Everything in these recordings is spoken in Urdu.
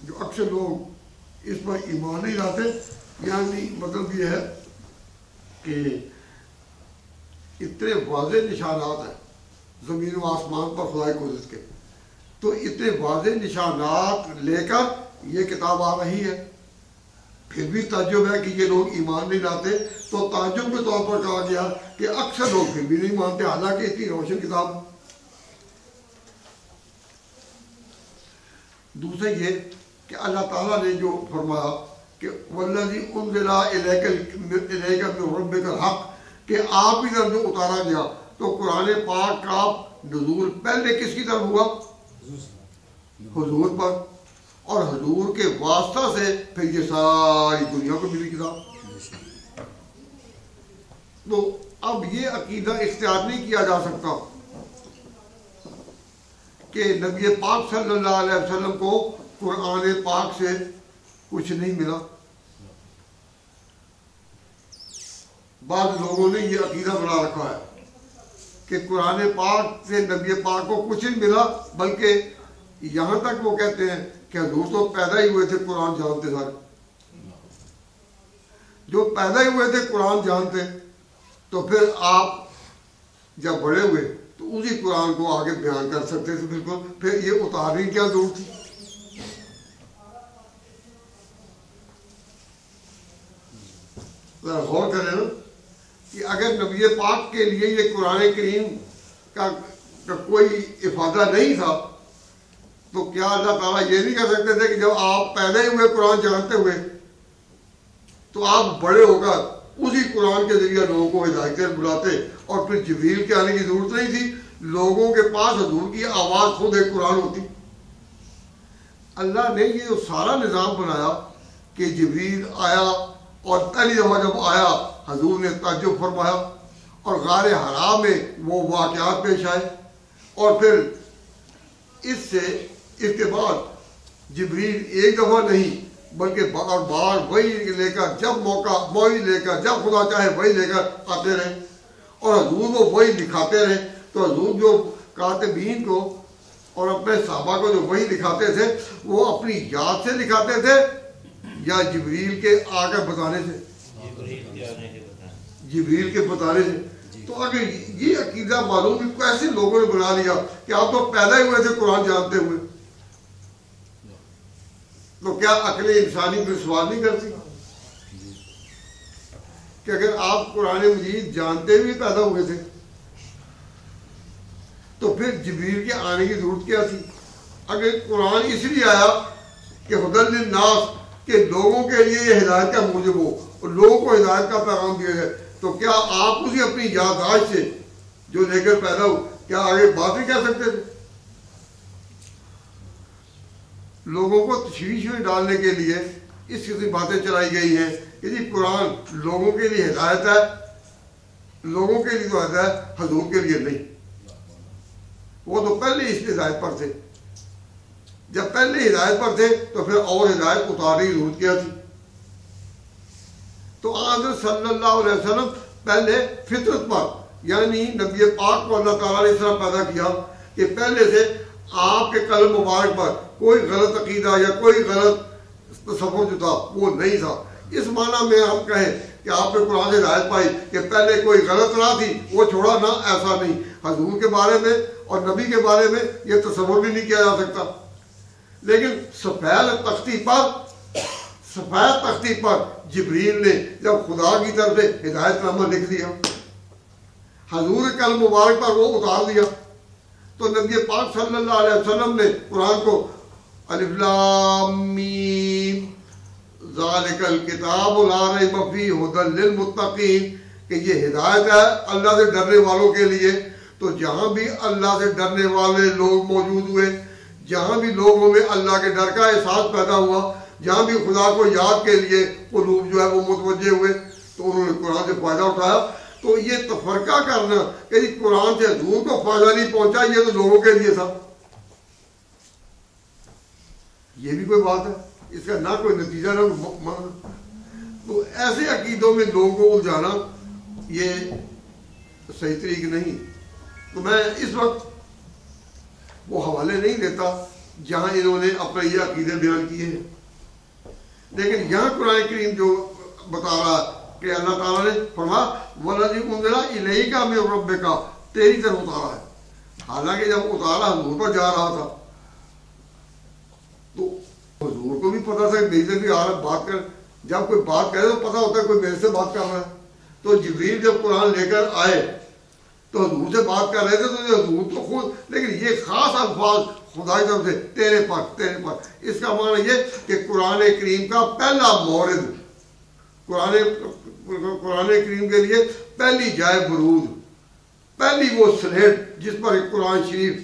جو اکثر لوگ اس پر ایمان نہیں لاتے، یعنی مطلب یہ ہے کہ اتنے واضح نشانات ہیں زمین و آسمان پر خدای قدرت کے، تو اتنے واضح نشانات لے کر یہ کتاب آ رہی ہے، پھر بھی تعجب ہے کہ یہ لوگ ایمان نہیں لاتے، تو تعجب کے طور پر کہا گیا کہ اکثر لوگ پھر بھی نہیں مانتے حالانکہ اتنی روشن کتاب۔ دوسرا یہ کہ اللہ تعالیٰ نے جو فرمایا کہ والذی انزل الیک من ربک الحق، کہ آپ کی طرف جو اتارا گیا، تو قرآن پاک کا نزول پہلے کس کی طرف ہوا؟ حضور پر، اور حضور کے واسطہ سے پھر یہ ساری دنیا کو ملی کتاب۔ تو اب یہ عقیدہ اختیار نہیں کیا جا سکتا کہ نبی پاک صلی اللہ علیہ وسلم کو قرآن پاک سے کچھ نہیں ملا۔ بعض لوگوں نے یہ عقیدہ بنا رکھا ہے کہ قرآن پاک سے نبی پاک کو کچھ نہیں ملا، بلکہ یہاں تک وہ کہتے ہیں کہ حضور تو پیدا ہی ہوئے تھے قرآن جانتے سارے، جو پیدا ہی ہوئے تھے قرآن جانتے، تو پھر آپ جب بڑے ہوئے تو اسی قرآن کو آگے بیان کر سکتے تھے بالکل، پھر یہ اتارنے کی کیا ضرورت تھی؟ ذرا غور کریں نا کہ اگر نبی پاک کے لیے یہ قرآن کریم کا کوئی افادہ نہیں تھا، تو کیا اللہ تعالیٰ یہ نہیں کہہ سکتے تھے کہ جب آپ پیدا ہی ہوئے قرآن جانتے ہوئے تو آپ بڑے ہو کر اسی قرآن کے ذریعے لوگوں کو ہدایت کر بلاتے، اور پھر جبریل کے آنے کی ضرورت نہیں تھی، لوگوں کے پاس حضور کی آواز خود ایک قرآن ہوتی۔ اللہ نے یہ سارا نظام بنایا کہ جبریل آیا، اور پہلی دفعہ جب آیا حضور نے تعجب فرمایا، اور غار حرا میں وہ واقعات پیش آئے، اور پھر اس کے بعد جبریل ایک دفعہ نہیں بلکہ بار بار وہی لے کر، جب موقع وہی لے کر، جب خدا چاہے وہی لے کر آتے رہے، اور حضور وہ وہی دکھاتے رہے۔ تو حضور جو کاتبین کو اور اپنے صحابہ کو جو وہی دکھاتے تھے، وہ اپنی یاد سے دکھاتے تھے یا جبریل کے آ کر بتانے سے؟ جبریل کے بتانے سے۔ تو اگر یہ عقیدہ معلوم کیسے لوگوں نے بنا لیا کہ آپ تو پیدا ہی ہوئے تھے قرآن جانتے ہوئے، تو کیا عقل انسانی پھر سوال نہیں کرتی کہ اگر آپ قرآن مجید جانتے ہوئے پیدا ہوئے تھے تو پھر جبریل کے آنے کی ضرورت کیا تھی؟ اگر قرآن اس لیے آیا کہ ہدی للناس، کہ لوگوں کے لیے یہ ہدایت کا موجب ہو اور لوگوں کو ہدایت کا پیغام دیا جائے، تو کیا آپ اسی اپنی یادداشت سے جو لے کر پیدا ہو کیا آگے بات نہیں کہہ سکتے تھے؟ لوگوں کو تشویش میں ڈالنے کے لیے اس قسم باتیں چلائی گئی ہیں کہ جی قرآن لوگوں کے لیے ہدایت ہے، لوگوں کے لیے تو ہدایت ہے، حضور کے لیے نہیں۔ وہ تو پہلے اس ہدایت پر تھے، جب پہلے ہدایت پر تھے تو پھر اور ہدایت اتارنے کی ضرورت کیا تھی؟ تو حضرت صلی اللہ علیہ وسلم پہلے فطرت پر، یعنی نبی پاک کو اللہ تعالیٰ نے اس طرح پیدا کیا کہ پہلے سے آپ کے قلب مبارک پر کوئی غلط عقیدہ یا کوئی غلط تصور جو تھا وہ نہیں تھا۔ اس معنی میں ہم کہیں کہ آپ نے قرآن سے ہدایت پائی کہ پہلے کوئی غلط راہ تھی وہ چھوڑا، نہ ایسا نہیں۔ حضور کے بارے میں اور نبی کے بارے میں یہ تصور بھی نہیں کیا جا سکتا، لیکن سفید تختی پر جبریل نے جب خدا کی طرف سے ہدایت نامہ لکھ دیا، حضور کے قلب مبارک پر وہ اتار دیا، تو نبی پاک صلی اللہ علیہ وسلم نے قرآن کو الف لام میم ذالک الکتاب لا ریب فیہ ھدی للمتقین، کہ یہ ہدایت ہے اللہ سے ڈرنے والوں کے لیے۔ تو جہاں بھی اللہ سے ڈرنے والے لوگ موجود ہوئے، جہاں بھی لوگوں میں اللہ کے ڈر کا احساس پیدا ہوا، جہاں بھی خدا کو یاد کے لیے قلوب جو ہے وہ متوجہ ہوئے، تو انہوں نے قرآن سے فائدہ اٹھایا۔ تو یہ تفرقہ کرنا کہ قرآن سے حضور کو فائدہ نہیں پہنچا، یہ تو لوگوں کے لیے تھا، یہ بھی کوئی بات ہے؟ اس کا نہ کوئی نتیجہ نہ معنی۔ تو ایسے عقیدوں میں لوگوں کو الجھانا یہ صحیح طریق نہیں۔ تو میں اس وقت وہ حوالے نہیں دیتا جہاں انہوں نے اپنے یہ عقیدے بیان کیے ہیں. لیکن یہاں قرآن کریم جو بتا رہا کہ اللہ تعالیٰ نے فرمایا وَالَّذِي أُنزِلَ إِلَيْكَ مِن رَبِّكَ، تیری طرف اتارا ہے. حالانکہ جب اتارا حضور پر جا رہا تھا تو حضور کو بھی پتا تھا کہ میری سے بھی آ رہا بات کر. جب کوئی بات کرے تو پتا ہوتا ہے کوئی میرے سے بات کر رہا ہے. تو جبریل جب قرآن لے کر آئے تو حضور سے بات کر رہے تھے تو حضور تو خود، لیکن یہ خاص الفاظ خدا کی طرف سے تیرے پر تیرے پر. اس کا معنی یہ کہ قرآن کریم کا پہلا مورد، قرآن کریم کے لیے پہلی جائے برود، پہلی وہ سلیٹ جس پر قرآن شریف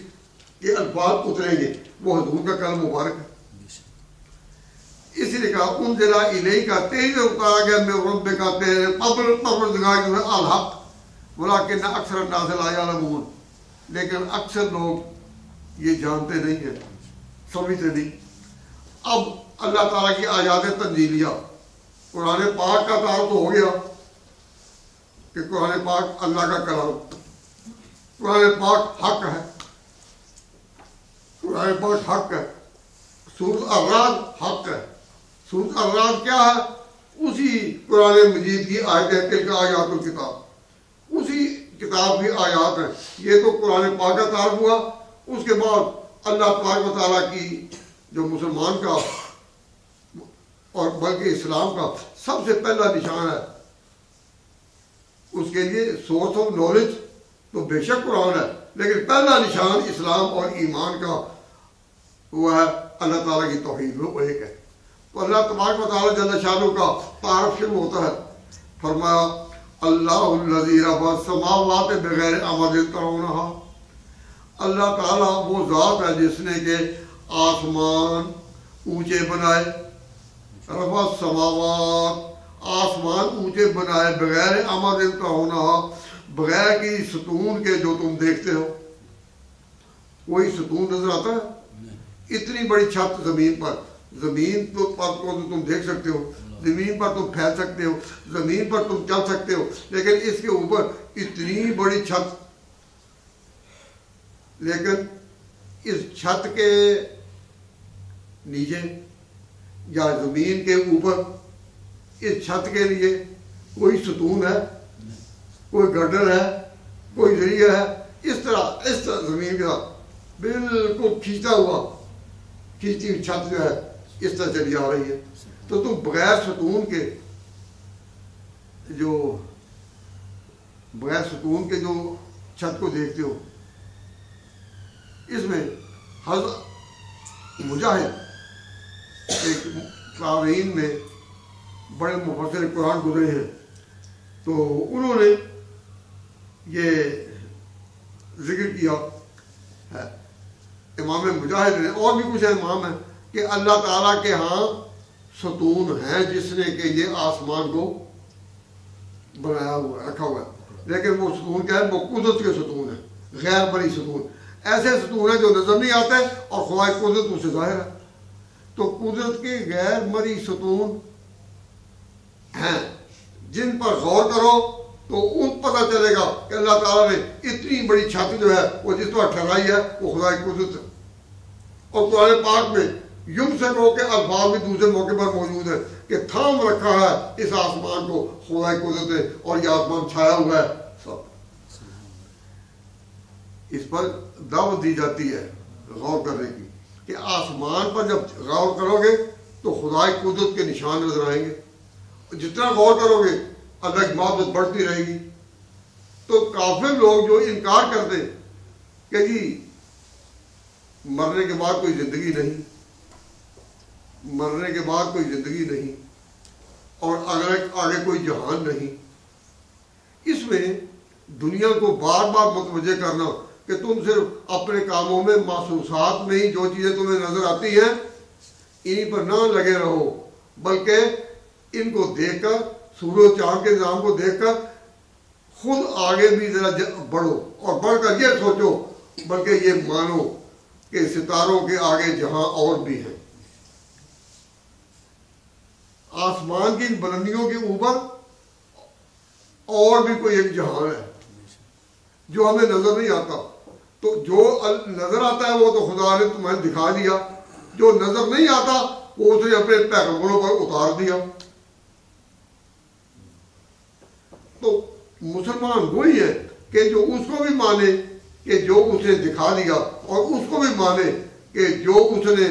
کے الفاظ اتریں گے وہ حضور کا کلم مبارک ہے. اسی لیے کہا انزل الیک، تیری طرف اتارا گیا میرے رب کا، تیرے پروردگار جو ہے الحق ولکن اکثر الناس لا یعلمون. لیکن اکثر لوگ یہ جانتے نہیں ہیں، سمجھتے نہیں. اب اللہ تعالیٰ کی آیات تنزیلیہ، قرآن پاک کا تعارف ہو گیا کہ قرآن پاک اللہ کا کلام، قرآن پاک حق ہے، قرآن پاک حق ہے. سورۃ الرعد حق ہے. سورۃ الرعد کیا ہے؟ اسی قرآن مجید کی آیتیں، تلک آیات الکتاب، اسی کتاب کی آیات ہیں. یہ تو قرآن پاک کا تعارف ہوا. اس کے بعد اللہ تبارک و تعالیٰ کی جو مسلمان کا اور بلکہ اسلام کا سب سے پہلا نشان ہے، اس کے لیے سورس آف نالج تو بے شک قرآن ہے، لیکن پہلا نشان اسلام اور ایمان کا وہ ہے اللہ تعالیٰ کی توحید، وہ ایک ہے. تو اللہ تبارک و تعالیٰ جل شانہ کا تعارف شروع ہوتا ہے. فرمایا اللہ الذی رفع السماوات بغیر عمد ترونہا، اللہ تعالیٰ وہ ذات ہے جس نے کہ آسمان اونچے بنائے. رفع السماوات، آسمان اونچے بنائے بغیر عمد ترونہا، بغیر کسی ستون کے جو تم دیکھتے ہو. کوئی ستون نظر آتا ہے؟ اتنی بڑی چھت زمین پر، زمین تو تم دیکھ سکتے ہو، زمین پر تم پھیل سکتے ہو، زمین پر تم چل سکتے ہو، لیکن اس کے اوپر اتنی بڑی چھت. لیکن اس چھت کے نیچے یا زمین کے اوپر اس چھت کے لیے کوئی ستون ہے، کوئی گرڈر ہے، کوئی ذریعہ ہے. اس طرح زمین کا بالکل کھینچتا ہوا، کھینچتی ہوئی چھت جو ہے اس طرح چلی آ رہی ہے. تو تم بغیر ستون کے جو چھت کو دیکھتے ہو. اس میں حضرت مجاہد ایک تابعین میں بڑے مفسر قرآن گزرے ہیں، تو انہوں نے یہ ذکر کیا ہے، امام مجاہد نے اور بھی کچھ امام ہیں، کہ اللہ تعالیٰ کے ہاں ستون ہیں جس نے کہ یہ آسمان کو بنایا ہوا ہے، رکھا ہوا ہے. لیکن وہ ستون کیا ہے؟ وہ قدرت کے ستون ہیں، غیر بری ستون. ایسے ستون ہیں جو نظر نہیں آتے اور خدا کی قدرت ان سے ظاہر ہے. تو قدرت کے غیر مری ستون ہیں جن پر غور کرو تو ان پتہ چلے گا کہ اللہ تعالیٰ نے اتنی بڑی چھت جو ہے وہ جس پر ٹھہرائی ہے وہ خدا کی قدرت ہے. اور قرآن پاک میں یوں سے کہو کہ الفاظ بھی دوسرے موقع پر موجود ہے کہ تھام رکھا ہے اس آسمان کو خدا کی قدرت ہے اور یہ آسمان چھایا ہوا ہے. سب اس پر دعوت دی جاتی ہے غور کرنے کی کہ آسمان پر جب غور کرو گے تو خدا کی قدرت کے نشان نظر آئیں گے. جتنا غور کرو گے اللہ کی محبت بڑھتی رہے گی. تو کافر لوگ جو انکار کرتے کہ جی مرنے کے بعد کوئی زندگی نہیں، مرنے کے بعد کوئی زندگی نہیں، اور آگے کوئی جہان نہیں، اس میں دنیا کو بار بار متوجہ کرنا کہ تم صرف اپنے کاموں میں محسوسات میں ہی جو چیزیں تمہیں نظر آتی ہیں انہیں پر نہ لگے رہو، بلکہ ان کو دیکھ کر، سورج چاند کے نظام کو دیکھ کر خود آگے بھی ذرا بڑھو، اور بڑھ کر یہ سوچو بلکہ یہ مانو کہ ستاروں کے آگے جہاں اور بھی ہیں. آسمان کی بلندیوں کے اوپر اور بھی کوئی ایک جہان ہے جو ہمیں نظر نہیں آتا. تو جو نظر آتا ہے وہ تو خدا نے تمہیں دکھا دیا، جو نظر نہیں آتا وہ اسے اپنے پیغمبروں پر اتار دیا۔ تو مسلمان وہی ہے کہ جو اس کو بھی مانے کہ جو اس نے دکھا دیا، اور اس کو بھی مانے کہ جو اس نے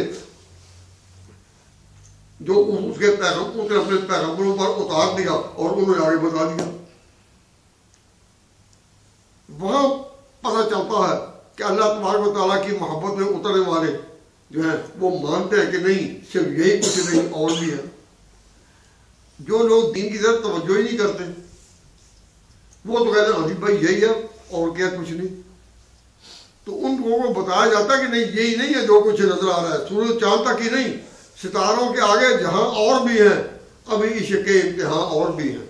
اپنے پیغمبروں پر اتار دیا اور انہوں نے آگے بتا دیا۔ وہاں پتہ چلتا ہے کہ اللہ تبارک و تعالیٰ کی محبت میں اترنے والے جو ہیں وہ مانتے ہیں کہ نہیں صرف یہی کچھ نہیں اور بھی ہے۔ جو لوگ دین کی طرف توجہ ہی نہیں کرتے وہ تو کہتے ہیں ہاں جی بھائی یہی ہے اور کیا کچھ نہیں۔ تو ان لوگوں کو بتایا جاتا ہے کہ نہیں یہی نہیں ہے جو کچھ نظر آ رہا ہے، سورج چاند تک ہی نہیں، ستاروں کے آگے جہاں اور بھی ہیں ابھی عشق کے امتحان اور بھی ہیں۔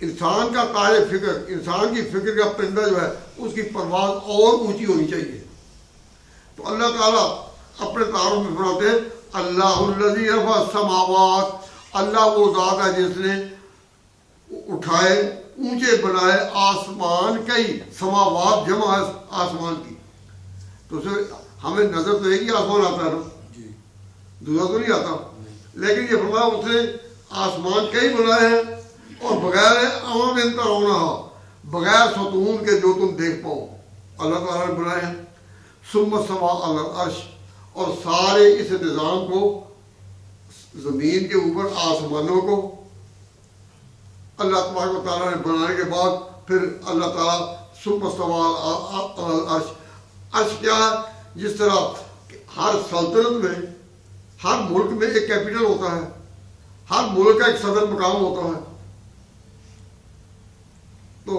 انسان کا طائر فکر، انسان کی فکر کا پرندہ جو ہے اس کی پرواز اور اونچی ہونی چاہیے۔ تو اللہ تعالیٰ اپنے تعارف میں فرماتے ہیں اللہ الذی رفع السماوات، اللہ وہ ذات ہے جس نے اٹھائے اونچے بنائے آسمان، کئی سماوات جمع ہے آسمان کی۔ تو ہمیں نظر تو ایک ہی آسمان آتا ہے نا، دوسرا تو نہیں آتا، لیکن یہ فرمایا اس نے آسمان کئی بنائے ہیں اور بغیر امام ترونہا، بغیر ستون کے جو تم دیکھ پاؤ اللہ تعالیٰ نے بنائے ہیں۔ ثم استوى علی العرش، اور سارے اس انتظام کو زمین کے اوپر آسمانوں کو اللہ تبارک و تعالیٰ نے بنانے کے بعد پھر اللہ تعالیٰ ثم استوى علی العرش، عرش کیا ہے؟ جس طرح ہر سلطنت میں ہر ملک میں ایک کیپٹل ہوتا ہے، ہر ملک کا ایک صدر مقام ہوتا ہے، تو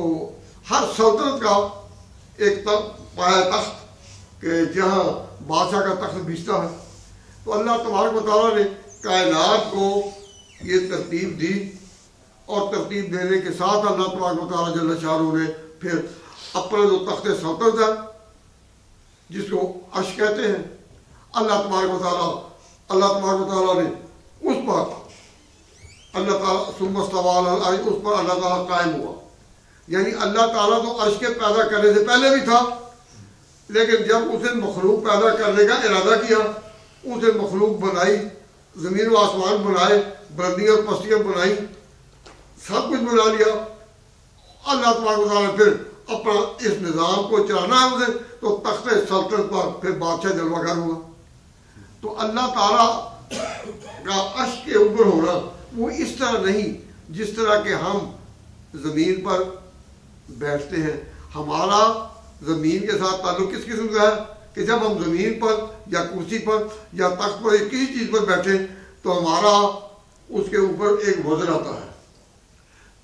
ہر سلطنت کا ایک پایا تخت کہ جہاں بادشاہ کا تخت بیچتا ہے۔ تو اللہ تبارک و تعالیٰ نے کائنات کو یہ ترتیب دی، اور ترتیب دینے کے ساتھ اللہ تبارک و تعالیٰ جل شانہ نے پھر اپنا جو تخت سلطنت ہے جس کو عرش کہتے ہیں، اللہ تبارک و تعالیٰ نے اس پر اللہ تعالیٰ ثم استوى علی العرش، اس پر اللہ تعالیٰ قائم ہوا۔ یعنی اللہ تعالیٰ تو عرش کے پیدا کرنے سے پہلے بھی تھا، لیکن جب اسے مخلوق پیدا کرنے کا ارادہ کیا، اسے مخلوق بنائی، زمین و آسمان بنائے، بلندیاں اور پستیاں بنائی، سب کچھ بنا لیا، اللہ تبارک و تعالیٰ نے پھر اپنا اس نظام کو چلانا ہے اسے، تو تخت سلطنت پر پھر بادشاہ جلوہ گر ہوا۔ تو اللہ تعالیٰ کا عرش کے اوپر ہونا وہ اس طرح نہیں جس طرح کہ ہم زمین پر بیٹھتے ہیں۔ ہمارا زمین کے ساتھ تعلق کس قسم کا ہے کہ جب ہم زمین پر یا کرسی پر یا تخت پر یا کسی چیز پر بیٹھیں تو ہمارا اس کے اوپر ایک وزن آتا ہے،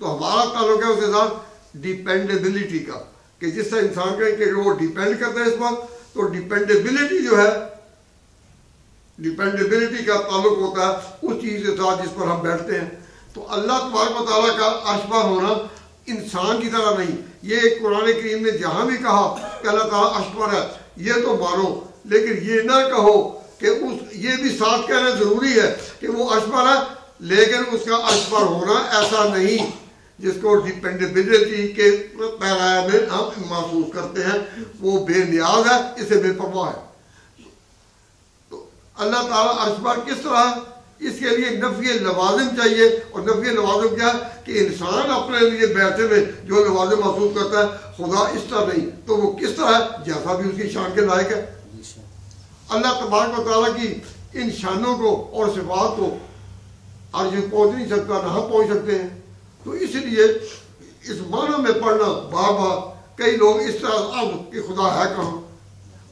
تو ہمارا تعلق ہے اس کے ساتھ ڈیپینڈیبلٹی کا، کہ جس طرح انسان کا کہ وہ ڈیپینڈ کرتا ہے اس پر، تو ڈیپینڈیبلٹی جو ہے، ڈیپینڈیبلٹی کا تعلق ہوتا ہے اس چیز کے ساتھ جس پر ہم بیٹھتے ہیں۔ تو اللہ تبارک و تعالیٰ کا عرش پر ہونا انسان کی طرح نہیں، یہ قرآن کریم نے جہاں بھی کہا کہ اللہ تعالیٰ عرش پر ہے یہ تو مانو، لیکن یہ نہ کہو کہ یہ بھی ساتھ کہنا ضروری ہے کہ وہ عرش پر ہے، لیکن اس کا عرش پر ہونا ایسا نہیں جس کو ڈیپینڈیبلٹی کے پیغام میں ہم محسوس کرتے ہیں، وہ بے نیاز ہے، اسے بے پرواہ ہے۔ تو اللہ تعالیٰ عرش پر کس طرح ہے؟ اس کے لیے نفی لوازم چاہیے، اور نفی لوازم کیا ہے کہ انسان اپنے لیے بیٹھے میں جو لوازم محسوس کرتا ہے، خدا اس طرح نہیں، تو وہ کس طرح ہے جیسا بھی اس کی شان کے لائق ہے۔ اللہ تبارک و تعالیٰ کی ان شانوں کو اور صفات کو عرش پہنچ نہیں سکتا، نہ ہم پہنچ سکتے ہیں۔ تو اس لیے اس معنی میں پڑھنا بار بار کئی لوگ اس طرح اب کہ خدا ہے کہاں،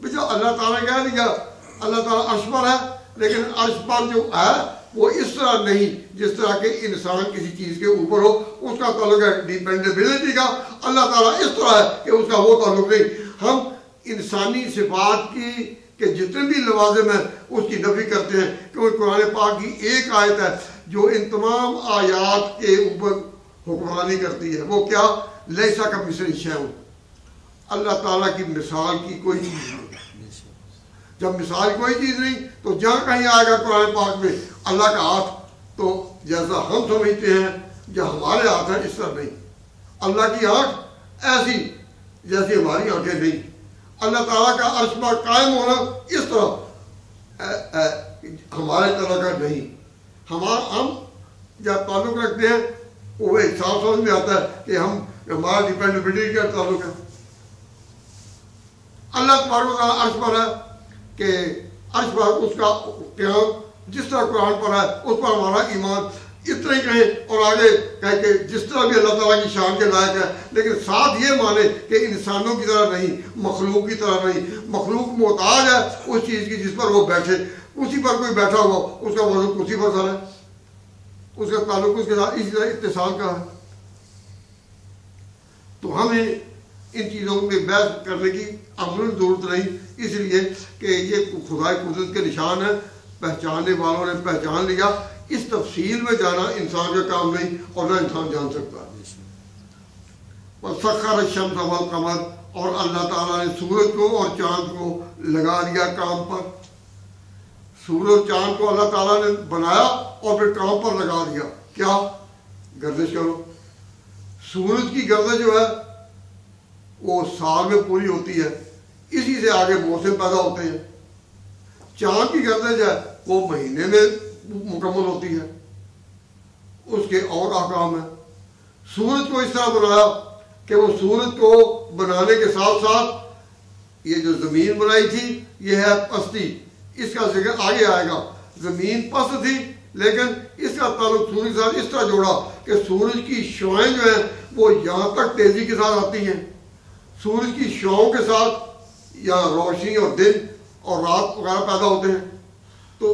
بچہ اللہ تعالیٰ نے کہہ دیا اللہ تعالیٰ عرش پر ہے، لیکن عرش پر جو ہے وہ اس طرح نہیں جس طرح کہ انسان کسی چیز کے اوپر ہو، اس کا تعلق ہے ڈیپینڈیبلٹی کا، اللہ تعالیٰ اس طرح ہے کہ اس کا وہ تعلق نہیں۔ ہم انسانی صفات کی کہ جتنے بھی لوازم ہیں اس کی نفی کرتے ہیں، کیونکہ قرآن پاک کی ایک آیت ہے جو ان تمام آیات کے اوپر حکمرانی کرتی ہے، وہ کیا؟ لیسا کمثلہ شیء، اللہ تعالیٰ کی مثال کی کوئی چیز نہیں۔ جب مثال کوئی چیز نہیں تو جہاں کہیں آئے گا قرآن پاک میں اللہ کا ہاتھ، تو جیسا ہم سمجھتے ہیں جو ہمارے ہاتھ ہیں اس طرح نہیں۔ اللہ کی آنکھ ایسی جیسی ہماری آنکھیں نہیں. اللہ تعالیٰ کا عرش پر قائم ہونا اس طرح ہمارے طرح کا نہیں. ہم جب تعلق رکھتے ہیں وہ احساس سمجھ میں آتا ہے کہ ہمارا ڈیپینڈیبلٹی کا تعلق ہے. اللہ تبارک و تعالیٰ عرش پر ہے کہ عرش پر اس کا قیام جس طرح قرآن پر ہے اس پر ہمارا ایمان اتنا ہی کہیں اور آگے کہیں کہ جس طرح بھی اللہ تعالیٰ کی شان کے لائق ہے، لیکن ساتھ یہ مانے کہ انسانوں کی طرح نہیں، مخلوق کی طرح نہیں. مخلوق محتاج ہے اس چیز کی جس پر وہ بیٹھے. اسی پر کوئی بیٹھا ہوا اس کا وزن اسی پر سر ہے، اس کا تعلق اس کے ساتھ اسی طرح اتصال کا ہے. تو ہمیں ان چیزوں میں بحث کرنے کی عملاً ضرورت نہیں، اس لیے کہ یہ خدائی قدرت کے نشان ہے. پہچاننے والوں نے پہچان لیا. اس تفصیل میں جانا انسان کا کام نہیں اور نہ انسان جان سکتا. وَسَخَّرَ الشَّمْسَ وَالْقَمَرَ، اور اللہ تعالیٰ نے سورج کو اور چاند کو لگا دیا کام پر. سورج اور چاند کو اللہ تعالیٰ نے بنایا اور پھر کام پر لگا دیا. کیا؟ گردش کرو. سورج کی گردش جو ہے وہ سال میں پوری ہوتی ہے، اسی سے آگے موسم پیدا ہوتے ہیں. چاند کی گردش ہے وہ مہینے میں مکمل ہوتی ہے، اس کے اور احکام ہیں. سورج کو اس طرح بنایا کہ وہ سورج کو بنانے کے ساتھ ساتھ یہ جو زمین بنائی تھی یہ ہے پستی. اس کا ذکر آگے آئے گا. زمین پست تھی لیکن اس کا تعلق سورج کے ساتھ اس طرح جوڑا کہ سورج کی شعائیں جو ہیں وہ یہاں تک تیزی کے ساتھ آتی ہیں. سورج کی شعاؤں کے ساتھ یہاں روشنی اور دن اور رات وغیرہ پیدا ہوتے ہیں. تو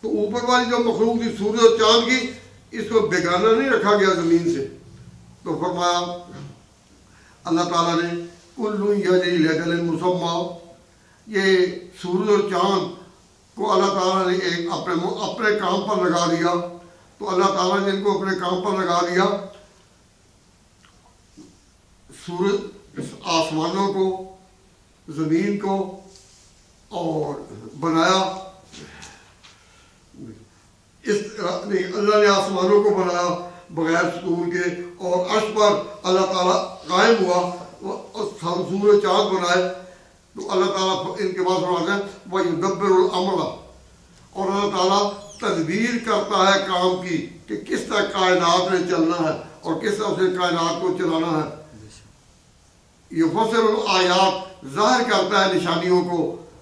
اوپر والی جو مخلوق تھی سورج اور چاند کی، اس کو بیگانہ نہیں رکھا گیا زمین سے. تو فرمایا اللہ تعالیٰ نے کل یجری لاجل مسمى، یہ سورج اور چاند کو اللہ تعالیٰ نے ایک اپنے کام پر لگا دیا. تو اللہ تعالیٰ نے ان کو اپنے کام پر لگا دیا. سورج آسمانوں کو، زمین کو اور بنایا. اللہ نے آسمانوں کو بنایا بغیر ستون کے اور عرش پر اللہ تعالیٰ قائم ہوا. سورج چاند بنائے تو اللہ تعالیٰ ان کے بعد فرماتے ہیں وَيُدَبِّرُ الْأَمْرَ، اور اللہ تعالیٰ تدبیر کرتا ہے کام کی کہ کس طرح کائنات میں چلنا ہے اور کس طرح سے کائنات کو چلانا ہے. یفصل الآیات، ظاہر کرتا ہے نشانیوں کو.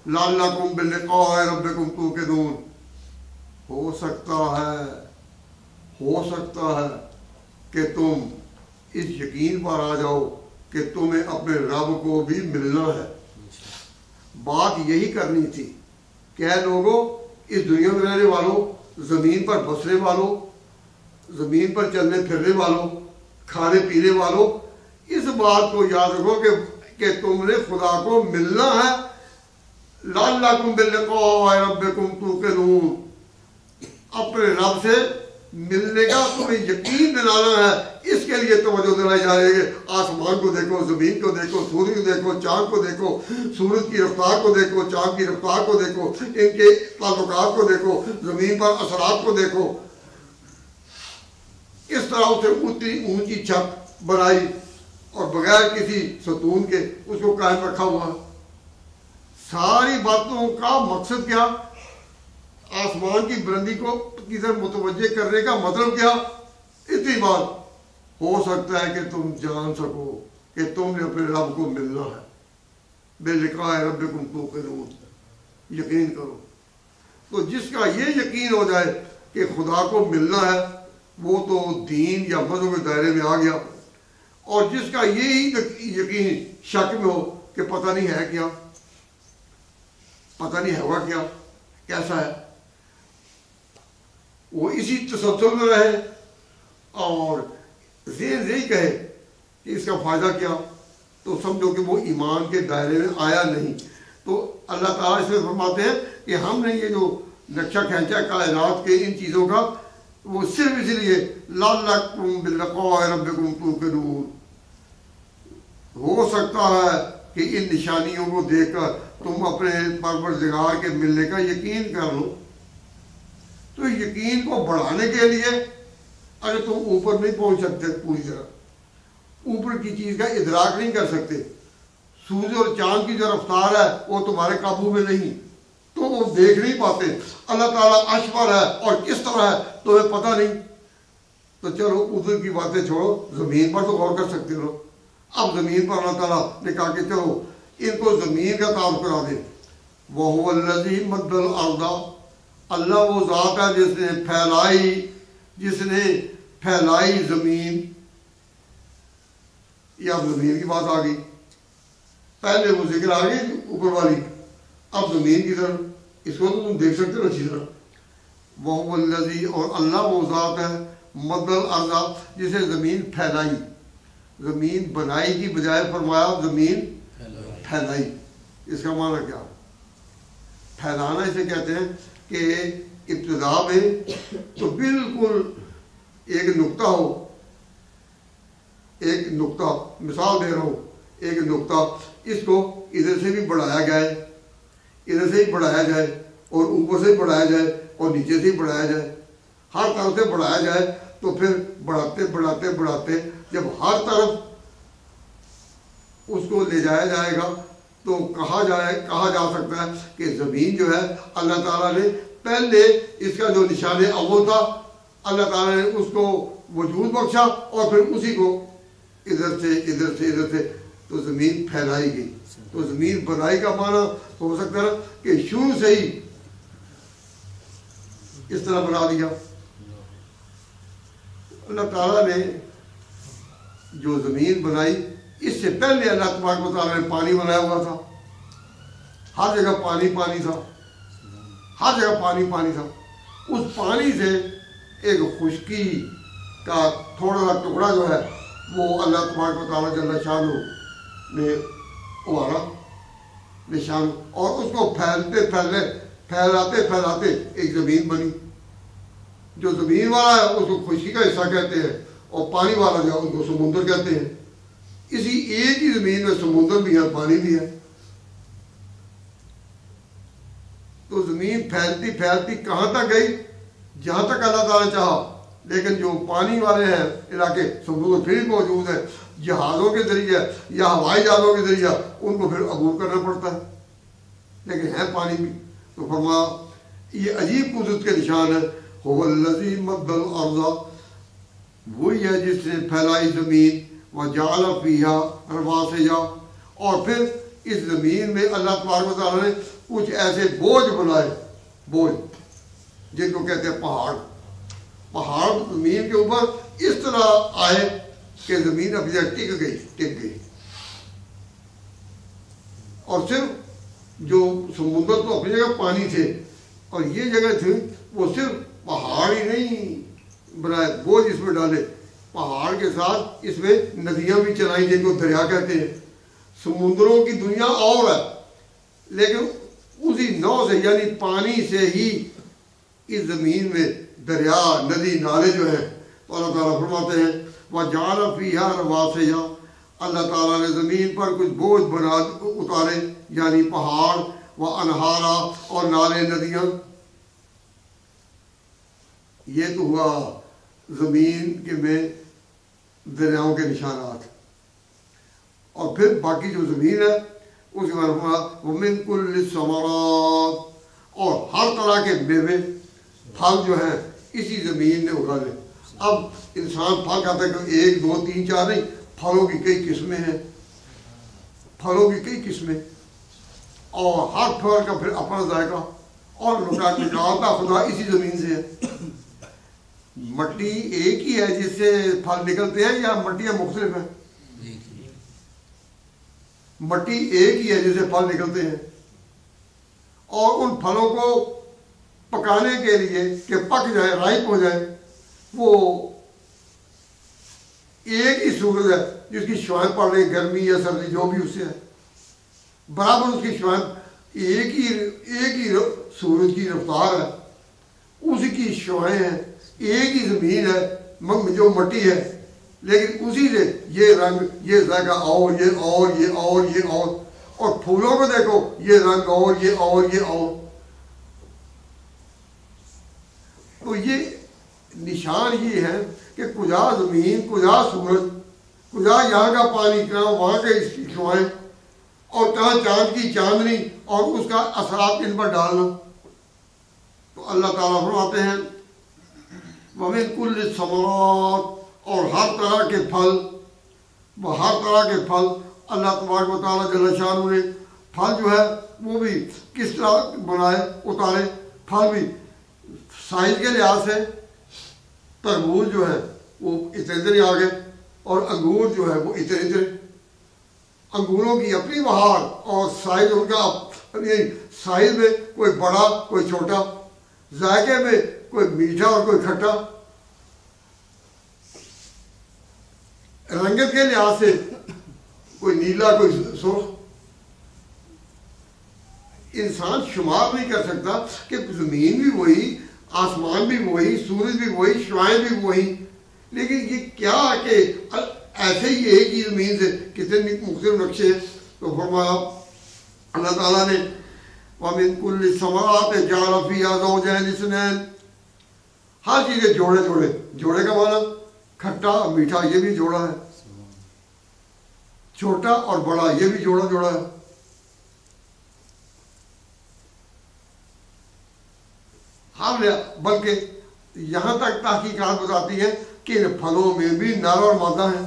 لعلکم بلقاء ربکم توقنون، ہو سکتا ہے کہ تم اس یقین پر آ جاؤ کہ تمہیں اپنے رب کو بھی ملنا ہے. بات یہی کرنی تھی کہ اے لوگوں، اس دنیا میں رہنے والوں، زمین پر بسنے والوں، زمین پر چلنے پھرنے والوں، کھانے پینے والوں، اس بات کو یاد رکھو کہ تم نے خدا کو ملنا ہے. لعلکم بلقاء ربکم توقنون، اپنے رب سے ملنے کا تمہیں یقین دلانا ہے. اس کے لیے توجہ دلائی جا رہی ہے. آسمان کو دیکھو، زمین کو دیکھو، سورج کو دیکھو، چاند کو دیکھو، سورج کی رفتار کو دیکھو، چاند کی رفتار کو دیکھو، ان کے تعلقات کو دیکھو، زمین پر اثرات کو دیکھو. اس طرح اسے اتنی اونچی چھت بنائی اور بغیر کسی ستون کے اس کو قائم رکھا ہوا. ساری باتوں کا مقصد کیا؟ آسمان کی بلندی کو کی طرف متوجہ کرنے کا مطلب کیا؟ اتنی بات، ہو سکتا ہے کہ تم جان سکو کہ تم نے اپنے رب کو ملنا ہے. بلقاء ربکم توقنون، یقین کرو. تو جس کا یہ یقین ہو جائے کہ خدا کو ملنا ہے وہ تو دین یا مذہب کے دائرے میں آ گیا. اور جس کا یہی یقین شک میں ہو کہ پتہ نہیں ہے کیا، پتہ نہیں ہوگا کیا، کیسا ہے، وہ اسی تسلسل میں رہے اور ذہن یہی کہے کہ اس کا فائدہ کیا، تو سمجھو کہ وہ ایمان کے دائرے میں آیا نہیں. تو اللہ تعالیٰ اس میں فرماتے ہیں کہ ہم نے یہ جو نقشہ کھینچا کائنات کے ان چیزوں کا، وہ صرف اس لیے لعلکم بلقاء ربکم توقنون، ہو سکتا ہے کہ ان نشانیوں کو دیکھ کر تم اپنے پروردگار کے ملنے کا یقین کر لو. تو یقین کو بڑھانے کے لیے اگر تم اوپر نہیں پہنچ سکتے پوری طرح، اوپر کی چیز کا ادراک نہیں کر سکتے. سورج اور چاند کی جو رفتار ہے وہ تمہارے قابو میں نہیں، تو وہ دیکھ نہیں پاتے. اللہ تعالیٰ عرش پر ہے اور کس طرح ہے تمہیں پتہ نہیں. تو چلو ادھر کی باتیں چھوڑو، زمین پر تو غور کر سکتے ہو. اب زمین پر اللہ تعالیٰ نے کہا کہ چلو ان کو زمین کا تعارف کرا دیں. وَهُوَ الَّذِي مَدَّ الْأَرْضَ، اللہ وہ ذات ہے جس نے پھیلائی زمین. یہ اب زمین کی بات آ گئی. پہلے وہ ذکر آ گئی اوپر والی، اب زمین کی طرف. اس کو تو تم دیکھ سکتے ہو اچھی طرح. وَهُوَ الَّذِي، اور اللہ وہ ذات ہے مَدَّ الْأَرْضَ جسے زمین پھیلائی. زمین بنائی کی بجائے فرمایا زمین پھیلائی. اس کا معنی کیا؟ پھیلانا اسے کہتے ہیں کہ ابتدا میں تو بالکل ایک نقطہ ہو، ایک نقطہ مثال دے رہا ہوں، ایک نقطہ اس کو ادھر سے بھی بڑھایا جائے، ادھر سے ہی بڑھایا جائے اور اوپر سے بڑھایا جائے اور نیچے سے ہی بڑھایا جائے، ہر طرف سے بڑھایا جائے. تو پھر بڑھاتے بڑھاتے بڑھاتے جب ہر طرف اس کو لے جایا جائے گا تو کہا جا سکتا ہے کہ زمین جو ہے اللہ تعالیٰ نے پہلے اس کا جو نشان اول تھا اللہ تعالیٰ نے اس کو وجود بخشا اور پھر اسی کو ادھر سے تو زمین پھیلائی گئی. تو زمین بنائی کا معنی ہو سکتا ہے کہ شروع سے ہی اس طرح بنا دیا. اللہ تعالیٰ نے جو زمین بنائی اس سے پہلے اللہ تبارک و تعالیٰ نے پانی بنایا ہوا تھا. ہر جگہ پانی تھا، ہر جگہ پانی تھا. اس پانی سے ایک خشکی کا تھوڑا سا ٹکڑا جو ہے وہ اللہ تبارک و تعالیٰ جل شانہ نے ابھارا نشان، اور اس کو پھیلاتے ایک زمین بنی. جو زمین والا ہے اس کو خشکی کا حصہ کہتے ہیں اور پانی والا جو ہے اس کو سمندر کہتے ہیں. اسی ایک ہی زمین میں سمندر بھی ہے، پانی بھی ہے. تو زمین پھیلتی کہاں تک گئی؟ جہاں تک اللہ تعالیٰ نے چاہا. لیکن جو پانی والے ہیں علاقے سمندر پھر موجود ہے، جہازوں کے ذریعے یا ہوائی جہازوں کے ذریعے ان کو پھر عبور کرنا پڑتا ہے، لیکن ہے پانی بھی. تو فرمایا یہ عجیب قدرت کے نشان ہے. هو الذی مد الارض، وہی ہے جس نے پھیلائی زمین، وجعل فیہا رواسیا، اور پھر اس زمین میں اللہ تبارک و تعالیٰ نے کچھ ایسے بوجھ بنائے، بوجھ جن کو کہتے ہیں پہاڑ زمین کے اوپر اس طرح آئے کہ زمین اپنی جگہ ٹک گئی. اور صرف جو سمندر تو اپنی جگہ پانی تھے اور یہ جگہ تھی وہ صرف پہاڑ ہی نہیں بنائے، بوجھ اس میں ڈالے. پہاڑ کے ساتھ اس میں ندیاں بھی چلائیں جن کو دریا کہتے ہیں. سمندروں کی دنیا اور ہے لیکن اسی نو سے یعنی پانی سے ہی اس زمین میں دریا، ندی، نالے جو ہیں. تو اللہ تعالیٰ فرماتے ہیں وَجَعَلَ فِيهَا رَوَاسِيَ، اللہ تعالیٰ نے زمین پر کچھ بوجھ بنا اتارے یعنی پہاڑ، وَأَنْهَارًا، اور نالے، ندیاں. یہ تو ہوا زمین کے میں دریاؤں کے نشانات. اور پھر باقی جو زمین ہے اس کے بعد وَمِن كُلِّ الثَّمَرَاتِ، اور ہر طرح کے میوے پھل جو ہیں اسی زمین نے اگا لے. اب انسان پھل کھاتا ہے کہ 1 2 3 4 نہیں، پھلوں کی کئی قسمیں ہیں، پھلوں کی کئی قسمیں، اور ہر پھل کا پھر اپنا ذائقہ، اور نکالتا خدا اسی زمین سے ہے. مٹی ایک ہی ہے جس سے پھل نکلتے ہیں یا مٹیاں مختلف ہیں؟ مٹی ایک ہی ہے جس سے پھل نکلتے ہیں، اور ان پھلوں کو پکانے کے لیے کہ پک جائے، رائپ ہو جائے، وہ ایک ہی صورت ہے جس کی شعائیں پڑ رہی، گرمی یا سردی جو بھی اس سے ہے برابر اس کی شعائیں، ایک ہی سورج کی رفتار ہے، اسی کی شعائیں ہیں، ایک ہی زمین ہے جو مٹی ہے، لیکن اسی سے یہ رنگ، یہ ذائقہ، اور پھولوں کو دیکھو یہ رنگ اور. تو یہ نشان یہ ہے کہ کجا زمین کجا سورج خدا یہاں کا پانی کہاں وہاں کے اس کی شعائیں اور کہاں چاند کی چاندنی اور اس کا اثرات ان پر ڈالنا. تو اللہ تعالیٰ فرماتے ہیں وَمِن كُلِّ الثَّمَرَاتِ اور ہر طرح کے پھل، وہ ہر طرح کے پھل اللہ تبارک و تعالیٰ جل شانہ نے پھل جو ہے وہ بھی کس طرح بنائے اتارے. پھل بھی سائز کے لحاظ سے تربوز جو ہے وہ اتنے اتنے آگے اور انگور جو ہے وہ اتنے اتنے. انگوروں کی اپنی بہار اور سائز ان کا سائز میں کوئی بڑا کوئی چھوٹا، ذائقے میں کوئی میٹھا اور کوئی کھٹا، رنگت کے لحاظ سے کوئی نیلا کوئی سرخ. انسان شمار نہیں کر سکتا کہ زمین بھی وہی، آسمان بھی وہی، سورج بھی وہی، شعائیں بھی وہی، لیکن یہ کیا کہ ایسے ہی ایک ہی زمین سے کتنے مختلف نقشے ہیں. تو فرمایا اللہ تعالیٰ نے وَمِن كُلِّ الثَّمَرَاتِ جَعَلَ فِيهَا زَوْجَيْنِ اثْنَيْنِ، ہر چیز کے جوڑے جوڑے. جوڑے کا معنی کھٹا میٹھا یہ بھی جوڑا ہے، چھوٹا اور بڑا یہ بھی جوڑا جوڑا ہے. بلکہ یہاں تک تحقیقات بتاتی ہیں کہ ان پھلوں میں بھی نر اور مادہ ہیں.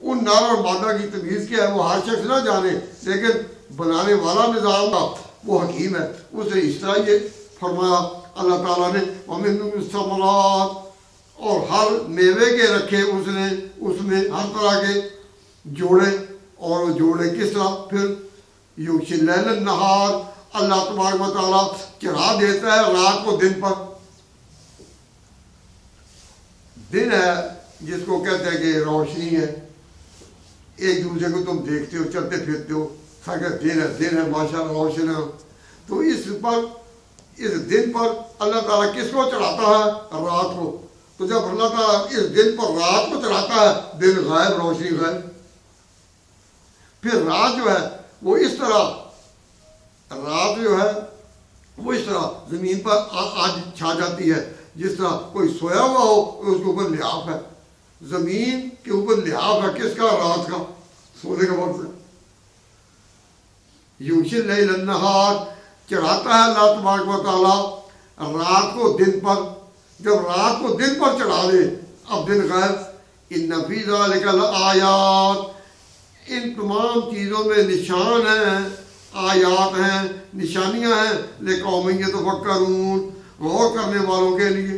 ان نر اور مادہ کی تمیز کیا ہے وہ ہر شخص نہ جانے، لیکن بنانے والا نظام کا وہ حکیم ہے. اس نے اس طرح یہ فرمایا اللہ تعالیٰ نے وَمِن الثَّمَرَاتِ اور ہر میوے کے رکھے اس نے اس میں ہر طرح کے جوڑے. اور وہ جوڑے کس طرح؟ پھر یغشی اللیل النہار، اللہ تبارک و تعالیٰ چڑھا دیتا ہے رات کو دن پر. دن ہے جس کو کہتے ہیں کہ روشنی ہے، ایک دوسرے کو تم دیکھتے ہو چلتے پھرتے ہو، دن ہے ماشاء اللہ روشن ہے. تو اس دن پر اللہ تعالیٰ کس کو چڑھاتا ہے؟ رات کو. تو جب اللہ تعالیٰ اس دن پر رات کو چڑھاتا ہے، دن غائب روشنی غائب. پھر رات جو ہے وہ اس طرح زمین پر آج چھا جاتی ہے جس طرح کوئی سویا ہوا ہو اس کے اوپر لحاف ہے. زمین کے اوپر لحاف ہے کس کا؟ رات کا، سونے کا وقت ہے. یغشی اللیل النہار، چڑھاتا ہے اللہ تبارک و تعالیٰ رات کو دن پر. جب رات کو دن پر چڑھا دے اب دن غائب. ان فی ذلک لآیات، ان تمام چیزوں میں نشان ہیں، آیات ہیں، نشانیاں ہیں. لقوم یتفکرون، غور کرنے والوں کے لیے.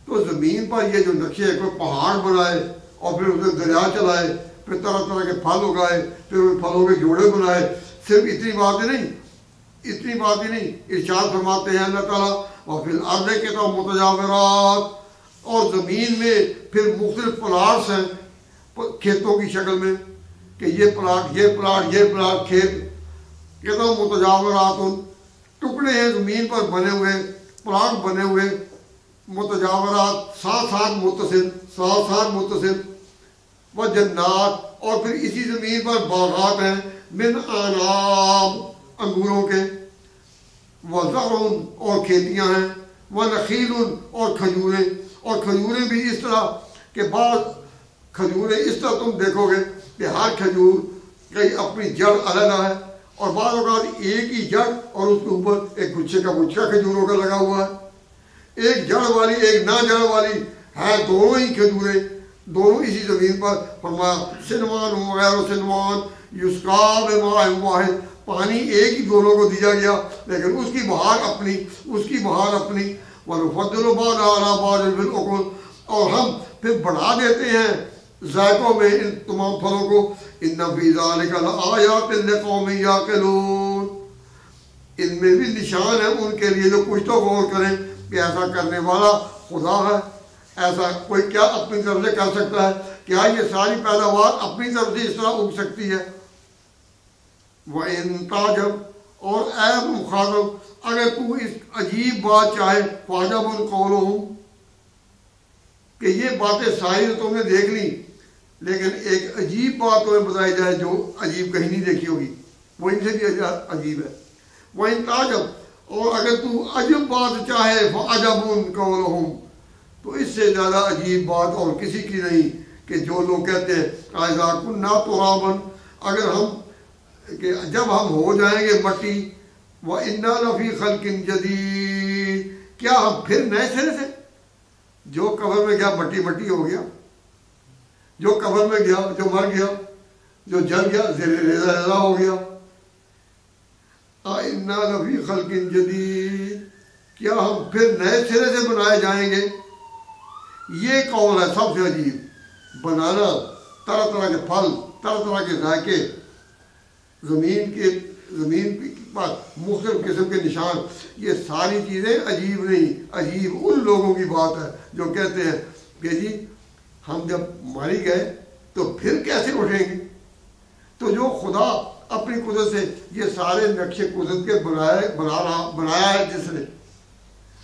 تو زمین پر یہ جو نقشے کوئی پہاڑ بنائے اور پھر اسے دریا چلائے، پھر طرح طرح کے پھل اگائے، پھر ان پھلوں کے جوڑے بنائے. صرف اتنی بات ہی نہیں، ارشاد فرماتے ہیں اللہ تعالیٰ وَفِي الْأَرْضِ قِطَعٌ مُتَجَاوِرَاتٌ، اور زمین میں پھر مختلف پلاٹس ہیں کھیتوں کی شکل میں، کہ یہ پلاٹ کھیت. قِطَعٌ مُتَجَاوِرَاتٌ، ٹکڑے ہیں زمین پر بنے ہوئے، پلاٹ بنے ہوئے. متجاورات ساتھ متصل. وجنات، اور پھر اسی زمین پر باغات ہیں. من انعام، انگوروں کے. وزرع، اور کھیتیاں ہیں. ونخیل، اور کھجوریں. اور کھجوریں بھی اس طرح کہ بعض کھجوریں اس طرح تم دیکھو گے کہ ہر کھجور کی اپنی جڑ الگ ہے، اور بعض اوقات ایک ہی جڑ اور اس کے اوپر ایک گچھے کا گچھا کھجوروں کا لگا ہوا ہے. ایک جڑ والی ایک نہ جڑ والی ہے، دونوں ہی کھجوریں، دونوں اسی زمین پر. فرمایا سنوان وغیر سنوان یسقا بماء واحد، پانی ایک ہی دونوں کو دیا گیا لیکن اس کی بہار اپنی. ونفضل بعضها علی بعض فی الاکل، اور ہم پھر بڑھا دیتے ہیں ذائقوں میں ان تمام پھلوں کو. ان فی ذلک لآیات لقوم یعقلون، ان میں بھی نشان ہے ان کے لیے جو کچھ تو غور کریں کہ ایسا کرنے والا خدا ہے. ایسا کوئی کیا اپنی طرف سے کر سکتا ہے؟ کیا یہ ساری پیداوار اپنی طرف سے اس طرح اگ سکتی ہے؟ وَإِن تَعْجَبْ، اور اے مخاطب اگر تو اس عجیب بات چاہے، فَعْجَبٌ قَوْلُهُمْ، کہ یہ باتیں ساری تو تم نے دیکھ لی لیکن ایک عجیب بات تمہیں بتائی جائے جو عجیب کہیں نہیں دیکھی ہوگی، وہ ان سے بھی عجیب ہے. وَإِن تَعْجَبْ، اور اگر تو عجب بات چاہے، فَعْجَبٌ قَوْلُهُمْ، تو اس سے زیادہ عجیب بات اور کسی کی نہیں کہ جو لوگ کہتے ہیں اذا کنا ترابا، اگر ہم کہ جب ہم ہو جائیں گے مٹی، وَإِنَّا لَفِي خَلْقٍ جَدِيدٍ، کیا ہم پھر نئے سرے سے؟ جو قبر میں گیا مٹی مٹی ہو گیا، جو قبر میں گیا، جو مر گیا، جو جل گیا، ریزہ ریزہ ہو گیا. اِنَّا لَفِي خَلْقٍ جَدِيدٍ، کیا ہم پھر نئے سرے سے بنائے جائیں گے؟ یہ قول ہے سب سے عجیب. بنانا، طرح طرح کے پھل، طرح طرح کے ذائقے، زمین کے پاس مختلف قسم کے نشان، یہ ساری چیزیں عجیب نہیں، عجیب ان لوگوں کی بات ہے جو کہتے ہیں کہ جی ہم جب ماری گئے تو پھر کیسے اٹھیں گے؟ تو جو خدا اپنی قدرت سے یہ سارے نقشے قدرت کے بنایا ہے،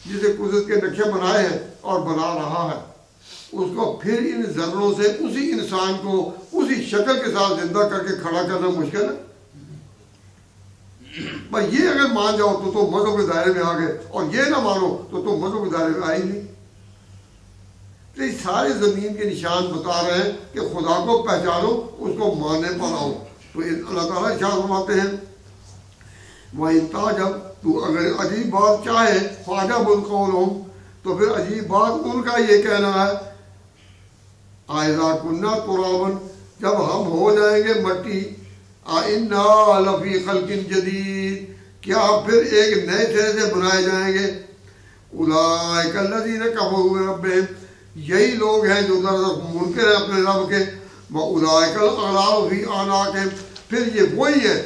جسے قدرت کے نقشے بنائے ہیں اور بنا رہا ہے، اس کو پھر ان ذروں سے اسی انسان کو اسی شکل کے ساتھ زندہ کر کے کھڑا کرنا مشکل ہے. بس یہ اگر مان جاؤ تو تم مذہب کے دائرے میں آ گئے، اور یہ نہ مانو تو تم مذہب کے دائرے میں آئے ہی نہیں. تو یہ سارے زمین کے نشان بتا رہے ہیں کہ خدا کو پہچانو، اس کو ماننے پر آؤ. تو اللہ تعالیٰ ارشاد فرماتے ہیں وَإِن تَعْجَبْ، تو اگر عجیب بات چاہے، فَعْجَبٌ قَوْلُهُمْ، تو پھر عجیب بات ان کا یہ کہنا ہے اِذَا كُنَّا تُرَابًا، جب ہم ہو جائیں گے مٹی، اِنَّا لَفِي خَلْقٍ جَدِيدٍ، کیا پھر ایک نئے سرے سے بنائے جائیں گے. اولئک الذین کفروا بربہم، یہی لوگ ہیں جو دراصل منکر ہیں اپنے رب کے. وَأُولَئِكَ الْأَغْلَالُ فِي أَعْنَاقِهِمْ، پھر یہ وہی ہے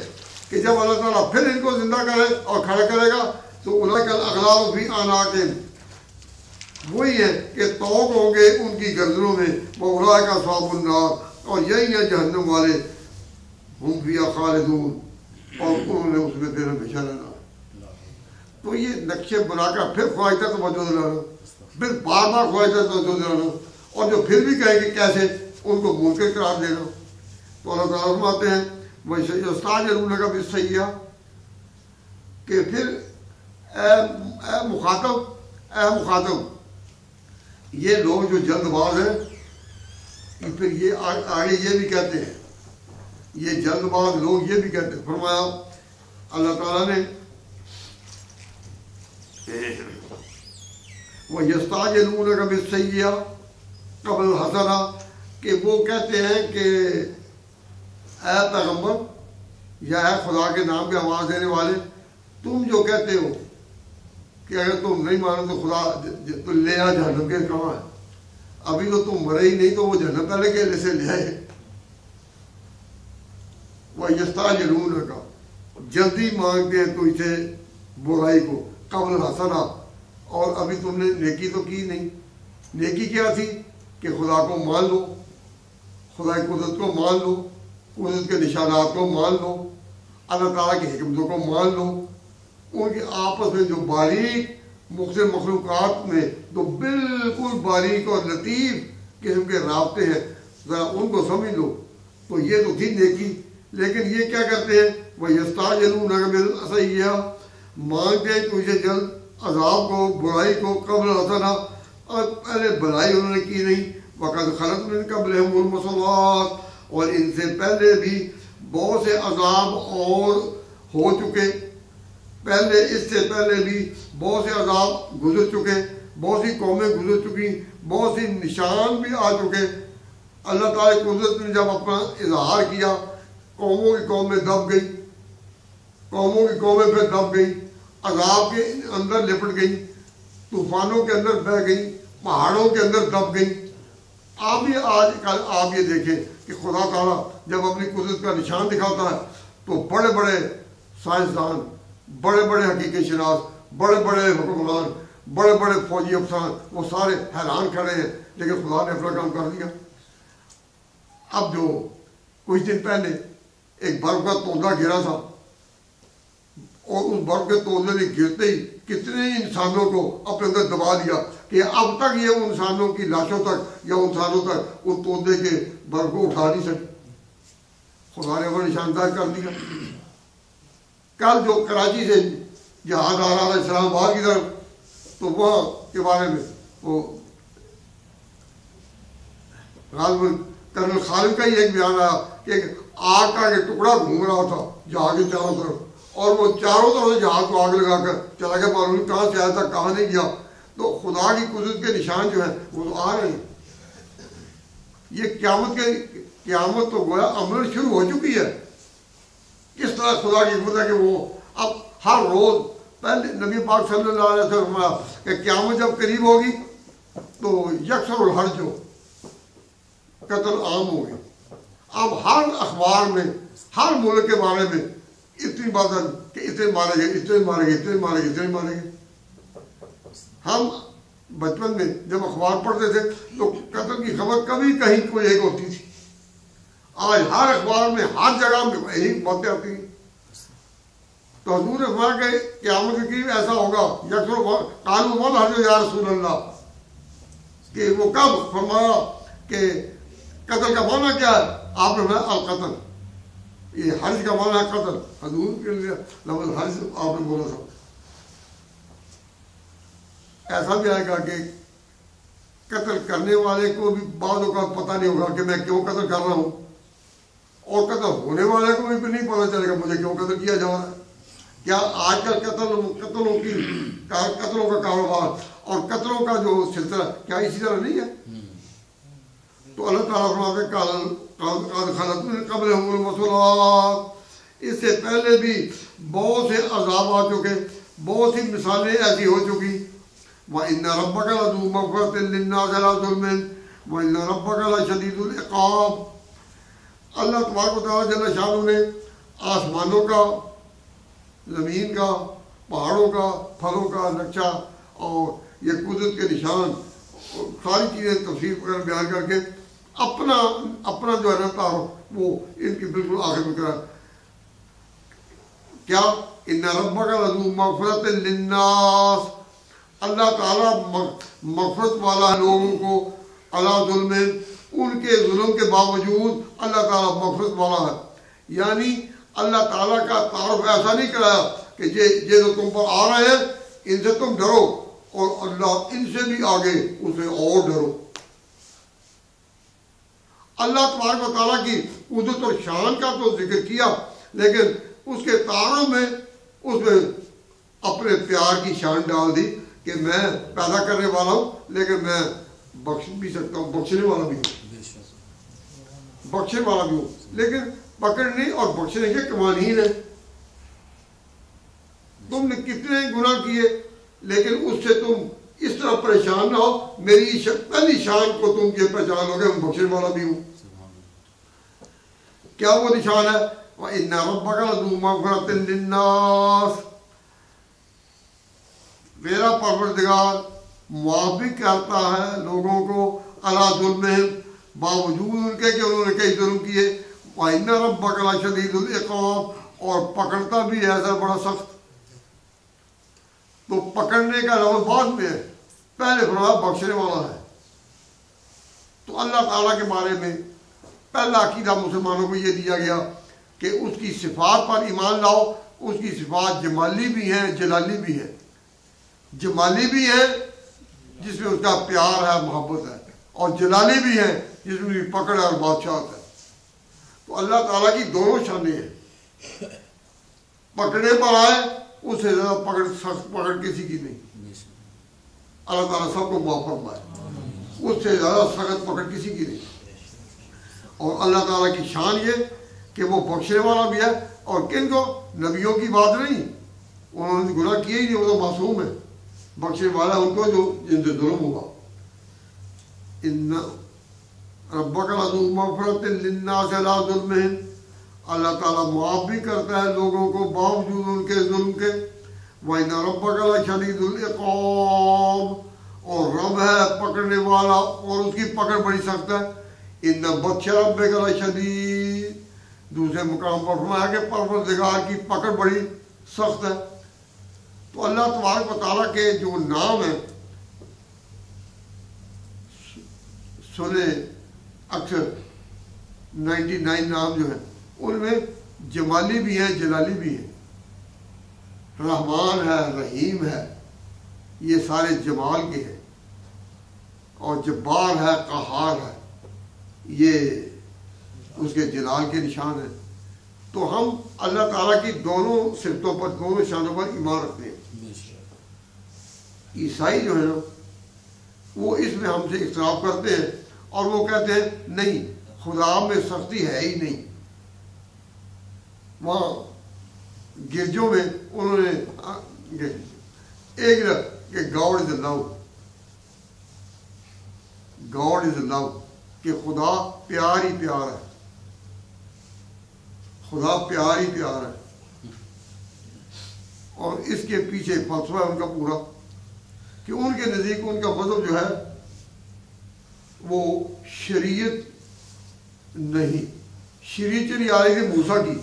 کہ جب اللہ تعالیٰ پھر ان کو زندہ کرے اور کھڑا کرے گا تو اولئک الْأَغْلَالُ فِي أَعْنَاقِهِمْ، وہی ہے کہ طوق ہوں گے ان کی گردنوں میں. وَأُولَئِكَ أَصْحَابُ النَّارِ، اور یہی ہیں جہنم والے. ہم فیہا خالدون، اور انہوں نے اس میں پھر ہمیشہ رہنا. تو یہ نقشے بنا کر پھر خواہشہ توجہ دلانا، پھر بار بار خواہشہ توجہ دلانا، اور جو پھر بھی کہیں کہ کیسے، ان کو منکر قرار دینا. تو اللہ تعالیٰ فرماتے ہیں وَيَسْتَعْجِلُونَكَ بِالسَّيِّئَةِ، کہ پھر اے مخاطب، یہ لوگ جو جلد باز ہیں، پھر یہ آگے یہ بھی کہتے ہیں، یہ جلد باز لوگ یہ بھی کہتے ہیں. فرمایا اللہ تعالیٰ نے وَيَسْتَعْجِلُونَكَ بِالسَّيِّئَةِ قَبْلَ الْحَسَنَةِ، کہ وہ کہتے ہیں کہ اے پیغمبر یا اے خدا کے نام پہ آواز دینے والے، تم جو کہتے ہو کہ اگر تم نہیں مانو تو خدا تو لے آ جہنم کے کہاں ہے، ابھی تو تم مرے ہی نہیں تو وہ جہنم پہلے کے سے لے آئے. وَيَسْتَعْجِلُونَكَ، جلدی مانگتے ہیں تم سے برائی کو، قبل الحسنہ، اور ابھی تم نے نیکی تو کی نہیں. نیکی کیا تھی کہ خدا کو مان لو، خدا کی قدرت کو مان لو، قدرت کے نشانات کو مان لو، اللہ تعالیٰ کی حکمتوں کو مان لو. ان کے آپس میں جو باریک مختلف مخلوقات میں جو بالکل باریک اور لطیف قسم کے رابطے ہیں، ذرا ان کو سمجھ لو. تو یہ تو تھی نیکی. لیکن یہ کیا کرتے ہیں، وَيَسْتَعْجِلُونَكَ بِالسَّيِّئَةِ، مانگتے ہیں تو اسے جلد عذاب کو، برائی کو، قبل الحسنہ، اور پہلے بھلائی انہوں نے کی نہیں. وَقَدْ خَلَتْ مِن قَبْلِهِمُ الْمَثُلَاتُ، اور ان سے پہلے بھی بہت سے عذاب اور ہو چکے، پہلے اس سے پہلے بھی بہت سے عذاب گزر چکے، بہت سی قومیں گزر چکی، بہت سی نشان بھی آ چکے. اللہ تعالیٰ کی قدرت نے جب اپنا اظہار کیا، قوموں کی قومیں دب گئی، قوموں کی قومیں پھر دب گئی، عذاب کے اندر لپٹ گئی، طوفانوں کے اندر بہہ گئی، پہاڑوں کے اندر دب گئی. آپ بھی آج کل آپ یہ دیکھیں کہ خدا تعالیٰ جب اپنی قدرت کا نشان دکھاتا ہے تو بڑے بڑے سائنسدان، بڑے بڑے حقیقت شناس، بڑے بڑے حکمران، بڑے بڑے فوجی افسران، وہ سارے حیران کھڑے ہیں. لیکن خدا نے اپنا کام کر دیا. اب جو کچھ دن پہلے ایک برف کا توندا گرا تھا، اور اس برف کے توندے نے گرتے ہی کتنے انسانوں کو اپنے اندر دبا دیا کہ اب تک یہ انسانوں کی لاشوں تک یا انسانوں تک اس توندے کے برف کو اٹھا نہیں سکے. خدا نے اپنا نشاندار کر دیا. کل جو کراچی سے جہاز آ رہا تھا اسلام آباد کی طرف، تو وہاں کے بارے میں وہ غالباً کرنل خالد کا ہی ایک بیان آیا کہ آگ کا ایک ٹکڑا گھوم رہا تھا جہاز کے چاروں طرف اور وہ چاروں طرف سے جہاز کو آگ لگا کر چلا گیا، معلوم نہیں کہاں سے آیا تھا کہاں نہیں گیا۔ تو خدا کی قدرت کے نشان جو ہیں وہ تو آ رہے ہیں۔ یہ قیامت تو گویا عمل شروع ہو چکی ہے۔ کس طرح خدا کی حکمت ہے کہ وہ اب ہر روز، پہلے نبی پاک صلی اللہ علیہ وسلم فرمایا کہ قیامت جب قریب ہوگی تو یکسر الحرج ہو، قتل عام ہو گیا۔ اب ہر اخبار میں ہر ملک کے بارے میں اتنی باتیں کہ اتنے مارے گئے، اتنے مارے گئے، اتنے مارے گئے، اتنے مارے گئے۔ ہم بچپن میں جب اخبار پڑھتے تھے تو قتل کی خبر کبھی کہیں کوئی ایک ہوتی تھی، آج ہر اخبار میں ہر جگہ میں یہی باتیں آتی ہیں۔ تو حضور نے فرمایا کہ قیامت کے قریب ایسا ہوگا، یکسر قالوا ما الحرج یا رسول اللہ، کہ وہ کب؟ فرمایا کہ قتل کا معنی کیا ہے؟ آپ نے فرمایا القتل، یہ حرج کا معنی ہے قتل۔ حضور کے لیے لفظ حرج آپ نے بولا تھا۔ ایسا بھی آئے گا کہ قتل کرنے والے کو بھی بعض اوقات پتہ نہیں ہوگا کہ میں کیوں قتل کر رہا ہوں، اور قتل ہونے والے کو بھی نہیں پتہ چلے گا مجھے کیوں قتل کیا جا رہا ہے۔ کیا آج کل قتلوں کا کاروبار اور قتلوں کا جو سلسلہ کیا اسی طرح نہیں ہے؟ تو اللہ تعالیٰ فرماتے قد خلت من قبلہم المثلات، اس سے پہلے بھی بہت سے عذاب آ چکے، بہت سی مثالیں ایسی ہو چکی۔ وَإِنَّ رَبَّكَ لَذُو مَغْفِرَةٍ لِلنَّاسِ عَلَىٰ ظُلْمٍ وَإِنَّ رَبَّكَ لَشَدِيدُ الْعِقَابِ۔ اللہ تبارک و تعالیٰ جل شانہ نے آسمانوں کا، زمین کا، پہاڑوں کا، پھلوں کا نقشہ اور یہ قدرت کے نشان ساری چیزیں تفصیل کر بیان کر کے اپنا جو ہے نا تعارف وہ ان کی بالکل آخر میں کرا۔ کیا؟ ان ربک لذو مغفرۃ للناس، اللہ تعالیٰ مغفرت والا لوگوں کو، علی ظلم، ان کے ظلم کے باوجود اللہ تعالیٰ مغفرت والا ہے۔ یعنی اللہ تعالیٰ کا تعارف ایسا نہیں کرایا کہ یہ جو تم پر آ رہے ہیں ان سے تم ڈرو، اور اللہ ان سے بھی آگے ان سے اور ڈرو۔ اللہ تبارک و تعالیٰ کی قدرت اور شان کا تو ذکر کیا، لیکن اس کے تعارف میں اس میں اپنے پیار کی شان ڈال دی کہ میں پیدا کرنے والا ہوں، لیکن میں بخش بھی سکتا ہوں، بخشنے والا بھی ہوں، بخشنے والا بھی ہوں۔ لیکن پکڑنے اور بخشنے کے قوانین ہیں۔ تم نے کتنے گناہ کیے لیکن اس سے تم اس طرح پریشان نہ ہو، میری پہلی شان کو تم یہ پہچان ہو گے میں بخشنے والا بھی ہوں۔ کیا وہ نشان ہے؟ وَإِنَّ رَبَّكَ لَذُو مَغْفِرَةٍ لِلنَّاسِ، میرا پروردگار معاف بھی کرتا ہے لوگوں کو، علی ظلم، باوجود ان کے کہ انہوں نے کئی ظلم کیے۔ وَإِنَّ رَبَّكَ لَشَدِيدُ الْعِقَابِ، اور پکڑتا بھی ایسا بڑا سخت۔ تو پکڑنے کا لفظ بعد میں ہے، پہلے فرمایا بخشنے والا ہے۔ تو اللہ تعالیٰ کے بارے میں پہلا عقیدہ مسلمانوں کو یہ دیا گیا کہ اس کی صفات پر ایمان لاؤ۔ اس کی صفات جمالی بھی ہیں، جلالی بھی ہیں۔ جمالی بھی ہے جس میں اس کا پیار ہے، محبت ہے، اور جلالی بھی ہے جس میں اس کی پکڑ ہے اور بادشاہت ہے۔ تو اللہ تعالیٰ کی دونوں شانیں ہیں۔ پکڑنے پر آئے اس سے زیادہ پکڑ، سخت پکڑ کسی کی نہیں۔ اللہ تعالیٰ سب کو معاف فرمائے، اس سے زیادہ سخت پکڑ کسی کی نہیں۔ اور اللہ تعالیٰ کی شان یہ کہ وہ بخشنے والا بھی ہے، اور کن کو؟ نبیوں کی بات نہیں، انہوں نے گناہ کیا ہی نہیں، وہ تو معصوم ہے۔ بخشنے والا ان کو جو جن سے ظلم ہوا۔ ان ربک لذو مغفرۃ للناس علی ظلمہم، اللہ تعالیٰ معاف بھی کرتا ہے لوگوں کو باوجود ان کے ظلم کے۔ وَإِنَّ رَبَّكَ لَشَدِيدُ الْعِقَابِ، اور رب ہے پکڑنے والا اور اس کی پکڑ بڑی سخت ہے۔ إِنَّ بَطْشَ رَبِّكَ لَشَدِيدٌ، دوسرے مقام پر فرمایا کہ پروردگار کی پکڑ بڑی سخت ہے۔ تو اللہ تبارک و تعالیٰ کے جو نام ہیں سنے اکثر 99 نام جو ہیں ان میں جمالی بھی ہیں، جلالی بھی ہیں۔ رحمان ہے، رحیم ہے، یہ سارے جمال کے ہیں، اور جبار ہے، قہار ہے۔ یہ اس کے جلال کے نشان ہیں. تو ہم اللہ تعالیٰ کی دونوں صفتوں پر، دونوں شانوں پر ایمان رکھتے ہیں. عیسائی جو ہے نا وہ اس میں ہم سے اختلاف کرتے ہیں اور وہ کہتے ہیں نہیں خدا میں سختی ہے ہی نہیں. وہاں گرجوں میں انہوں نے ایک کہ God is love, God is لو، کہ خدا پیار ہی پیار ہے، خدا پیار ہی پیار ہے. اور اس کے پیچھے فلسفہ ہے ان کا پورا کہ ان کے نزدیک ان کا مذہب جو ہے وہ شریعت نہیں، شریعت چلی آ رہی تھی موسیٰ کی،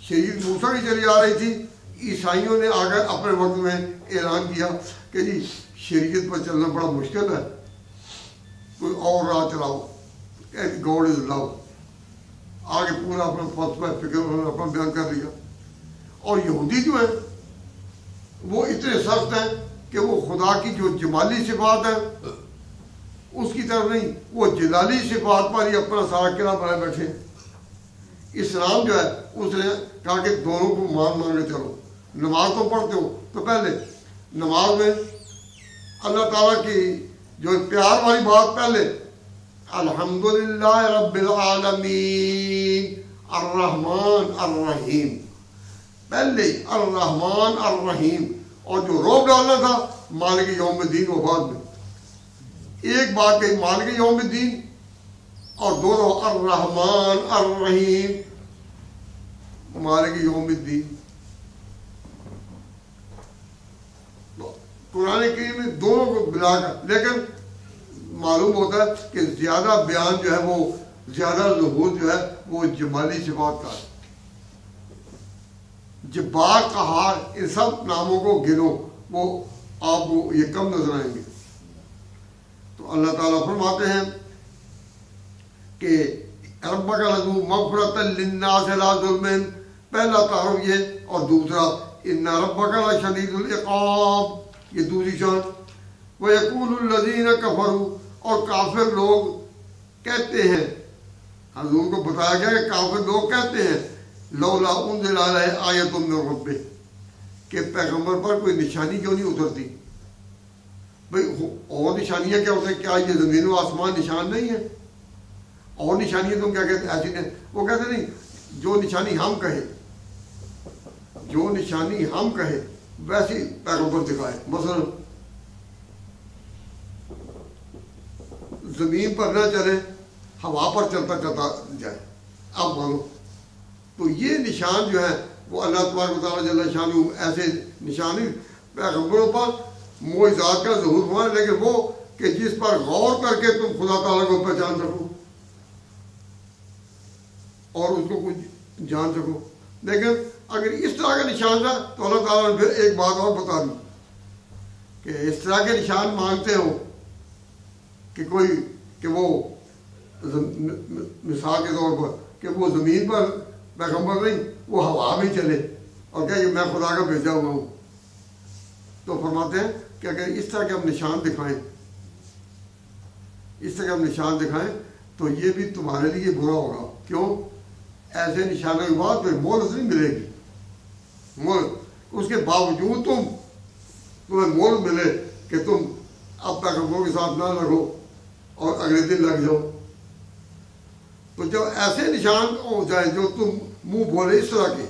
شریعت موسیٰ کی چلی آ رہی تھی. عیسائیوں نے آ کر اپنے وقت میں اعلان کیا کہ جی شریعت پر چلنا بڑا مشکل ہے، کوئی اور راہ چلاؤ، گاڈ از لو. آگے پورا اپنا فلسفہ فکر انہوں نے اپنا بیان کر لیا. اور یہودی جو ہیں وہ اتنے سخت ہیں کہ وہ خدا کی جو جمالی صفات ہے اس کی طرف نہیں، وہ جلالی صفات پر ہی اپنا سارا قلعہ بنائے بیٹھے. اسلام جو ہے اس نے کہا کہ دونوں کو مان کے چلو. نماز تو پڑھتے ہو تو پہلے نماز میں اللہ تعالیٰ کی جو پیار والی بات پہلے الحمدللہ رب العالمین الرحمن الرحیم، پہلے الرحمن الرحیم. اور جو روب ڈالنا تھا مالک یوم الدین و بعد میں ایک بات کہی مالک یوم الدین اور دونوں الرحمن الرحیم مالک یوم الدین. قرآن کریم میں دونوں کو ملا کر، لیکن معلوم ہوتا ہے کہ زیادہ بیان جو ہے وہ زیادہ ظہور جو ہے وہ جمالی صفات کا ہے. جبار قہار ان سب ناموں کو گنو وہ آپ کو یہ کم نظر آئیں گے. تو اللہ تعالیٰ فرماتے ہیں کہ ربک لذو مغفرۃ للناس لا ظلم، پہلا تعارف یہ، اور دوسرا ان ربک لشدید العقاب، یہ دوسری شان. وَيَقُولُ الَّذِينَ كَفَرُوا، اور کافر لوگ کہتے ہیں، حضور کو بتایا گیا کہ کافر لوگ کہتے ہیں لولا انزل علیہ آیۃ من ربہ، کہ پیغمبر پر کوئی نشانی کیوں نہیں اترتی. بھئی اور نشانیاں کیا ہوتے ہیں؟ کیا یہ زمین و آسمان نشان نہیں ہے؟ اور نشانیاں تم کیا کہتے ہیں؟ ایسی نہیں. وہ کہتے نہیں جو نشانی ہم کہیں، جو نشانی ہم کہیں ویسی پیغمبر دکھائے. مثلا زمین پر نہ چلے، ہوا پر چلتا چلتا جائے، اب مانو. تو یہ نشان جو ہے وہ اللہ تبارک و تعالیٰ جل شانہ ایسے نشان پیغمبروں پر معجزات کا ظہور ہوا ہے، لیکن وہ کہ جس پر غور کر کے تم خدا تعالیٰ کو پہچان سکو اور اس کو کچھ جان سکو. لیکن اگر اس طرح کا نشان تھا تو اللہ تعالیٰ نے پھر ایک بات اور بتا دی کہ اس طرح کے نشان مانگتے ہو کہ کوئی کہ وہ مثال کے طور پر کہ وہ زمین پر پیغمبر نہیں، وہ ہوا میں چلے اور کہ میں خدا کا بھیجا ہوا ہوں. تو فرماتے ہیں کہ اگر اس طرح کے ہم نشان دکھائیں، اس طرح کے ہم نشان دکھائیں تو یہ بھی تمہارے لیے برا ہوگا. کیوں؟ ایسے نشانوں کے بعد پھر مہلت نہیں ملے گی. مہلت اس کے باوجود تمہیں مہلت ملے کہ تم اب پیغمبروں کے ساتھ نہ لگو اور اگلے دن لگ جاؤ. تو جب ایسے نشان ہو جائیں جو تم منہ بولے اس طرح کے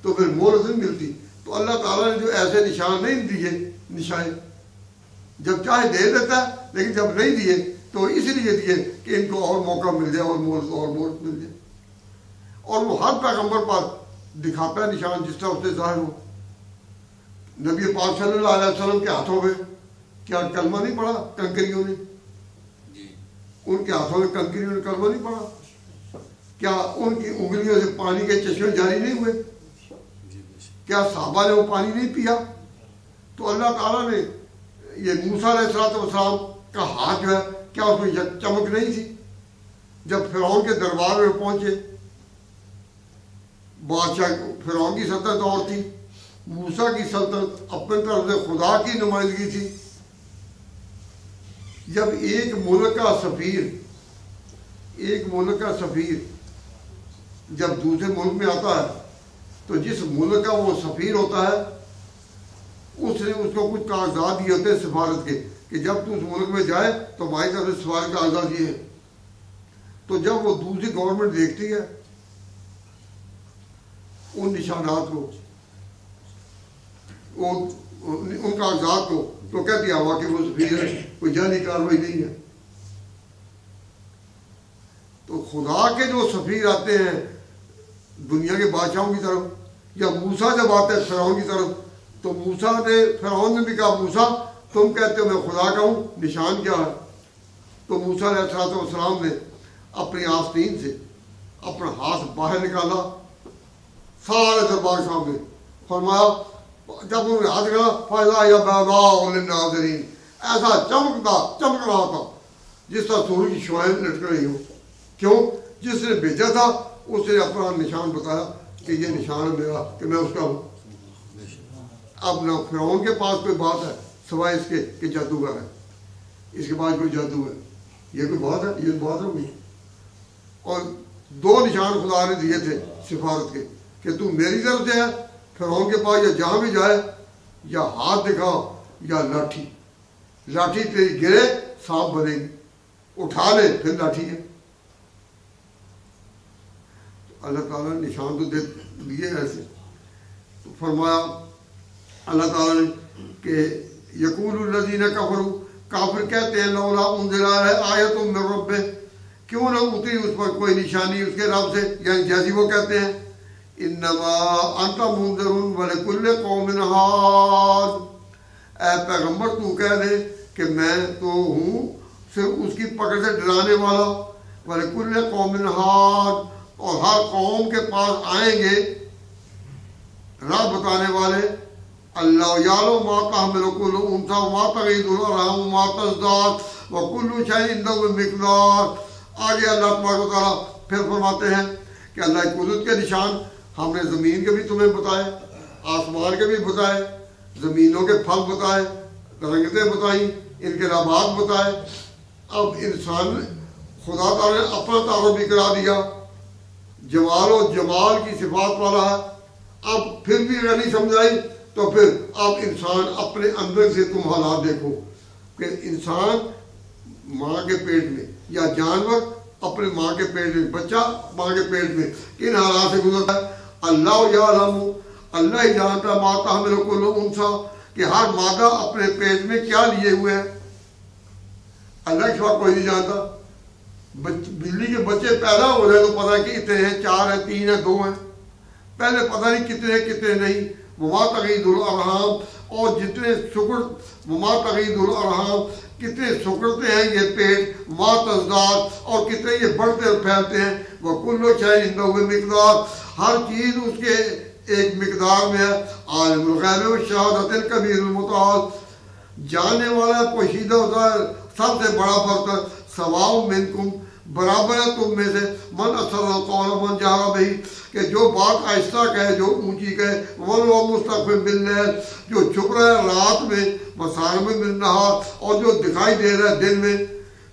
تو پھر مہلت نہیں ملتی. تو اللہ تعالیٰ نے جو ایسے نشان نہیں دیے، نشان جب چاہے دے دیتا ہے، لیکن جب نہیں دیے تو اس لیے دیے کہ ان کو اور موقع مل جائے اور مہلت مل جائے. اور وہ ہر پیغمبر پر دکھاتا ہے نشان جس طرح اس سے ظاہر ہو. نبی پاک صلی اللہ علیہ وسلم کے ہاتھوں میں کیا کلمہ نہیں پڑھا کنکریوں نے؟ ان کے ہاتھوں میں کنکریوں نے کلمہ نہیں پڑھا؟ کیا ان کی انگلیوں سے پانی کے چشمے جاری نہیں ہوئے؟ کیا صحابہ نے وہ پانی نہیں پیا؟ تو اللہ تعالیٰ نے یہ موسیٰ علیہ السلام کا ہاتھ جو ہے کیا اس میں چمک نہیں تھی؟ جب فرعون کے دربار میں پہنچے، بادشاہ فرعون کی سلطنت اور تھی، موسیٰ کی سلطنت اپنے طرف سے خدا کی نمائندگی تھی. جب ایک ملک کا سفیر ایک ملک کا سفیر جب دوسرے ملک میں آتا ہے تو جس ملک کا وہ سفیر ہوتا ہے اس نے اس کو کچھ کاغذات دیے ہوتے ہیں سفارت کے کہ جب تو اس ملک میں جائے تو ہماری طرف سے سفارت کاغذات یہ ہے. تو جب وہ دوسری گورنمنٹ دیکھتی ہے ان نشانات کو ان کاغذات کو تو کہتی ہے ہوا کہ وہ سفیر ہے, کوئی جانی کاروائی نہیں ہے. تو خدا کے جو سفیر آتے ہیں دنیا کے بادشاہوں کی طرف یا موسیٰ جب آتے ہیں فرعون کی طرف تو موسیٰ نے فرعون نے بھی کہا موسیٰ تم کہتے ہو میں خدا کا ہوں, نشان کیا ہے؟ تو موسیٰ علیہ السلام نے اپنی آستین سے اپنا ہاتھ باہر نکالا سارے دربار کے سامنے, فرمایا جب انہوں نے ہاتھ نکالا فَإِذَا هِيَ بَيْضَاءُ لِلنَّاظِرِينَ, ایسا چمک رہا تھا جس طرح سورج کی شعاعیں لٹک رہی ہوں. کیوں؟ جس نے بھیجا تھا اس نے اپنا نشان بتایا کہ یہ نشان ہے میرا کہ میں اس کا ہوں. اب نہ فرعون کے پاس کوئی بات ہے سوائے اس کے کہ جادوگر ہے, اس کے پاس کوئی جادو ہے, یہ کوئی بات ہے, یہ بات ہوگی. اور دو نشان خدا نے دیے تھے سفارت کے کہ تو میری طرف سے ہے فرعون کے پاس, یا جہاں بھی جائے یا ہاتھ دکھاؤ یا لاٹھی, لاٹھی تیری گرے سانپ بنے گی, اٹھا لے پھر لاٹھی ہے. اللہ تعالیٰ نے نشان تو دیے ایسے. تو فرمایا اللہ تعالیٰ نے کہ یقول الذین کفروا, کافر کہتے ہیں لولا انزل آیۃ من ربہ, کیوں نہ اتری اس پر کوئی نشانی اس کے رب سے, یعنی جیسی وہ کہتے ہیں انما انت منذر ولکل قوم ہاد, اے پیغمبر تو کہہ دے کہ میں تو ہوں صرف اس کی پکڑ سے ڈرانے والا, ولکل قوم ہاد, اور ہر قوم کے پاس آئیں گے راہ بتانے والے. اللہ یعلم ما تحمل کل انثی وما تغیض الارحام وما تزداد وکل شیء عنده بمقدار. آگے اللہ تبارک و تعالیٰ پھر فرماتے ہیں کہ اللہ کی قدرت کے نشان ہم نے زمین کے بھی تمہیں بتائے, آسمان کے بھی بتائے, زمینوں کے پھل بتائے, رنگتیں بتائیں, ان کے ربات بتائے. اب انسان خدا تعالیٰ نے اپنا تعارف بھی کرا دیا, جمال و جمال کی صفات والا ہے. اب پھر بھی اگر نہیں سمجھائی تو پھر اب انسان اپنے اندر سے تم حالات دیکھو کہ انسان ماں کے پیٹ میں یا جانور اپنے ماں کے پیٹ میں, بچہ ماں کے پیٹ میں کن حالات سے گزرتا ہے. اللہ یعلم, اللہ ہی جانتا ما تحمل کل انثی, کہ ہر مادہ اپنے پیٹ میں کیا لیے ہوئے ہے. اللہ کے سوا کوئی نہیں جانتا. بلی کے بچے پیدا ہو رہے تو پتہ کہ اتنے ہیں, 4 ہیں, 3 ہیں, 2 ہیں, پہلے پتہ نہیں کتنے نہیں. وما تغیض الارحام, اور جتنے سکڑ وما تغیض الارحام, کتنے سکڑتے ہیں یہ پیٹ, وما تزداد, اور کتنے یہ بڑھتے اور پھیلتے ہیں. وکل شیء عنده بمقدار, ہر چیز اس کے ایک مقدار میں ہے. عالم الغیب والشہادۃ الکبیر المتعال, جاننے والا پوشیدہ ہوتا ہے سب سے بڑا برتر. سواء منکم, برابر ہے تم میں سے, من اسر القول من جہر بہ, کہ جو بات آہستہ کہے جو اونچی کہے, من هو مستخف باللیل, جو چھپ رہا ہے رات میں, وسارب بالنہار, اور جو دکھائی دے رہا ہے دن میں.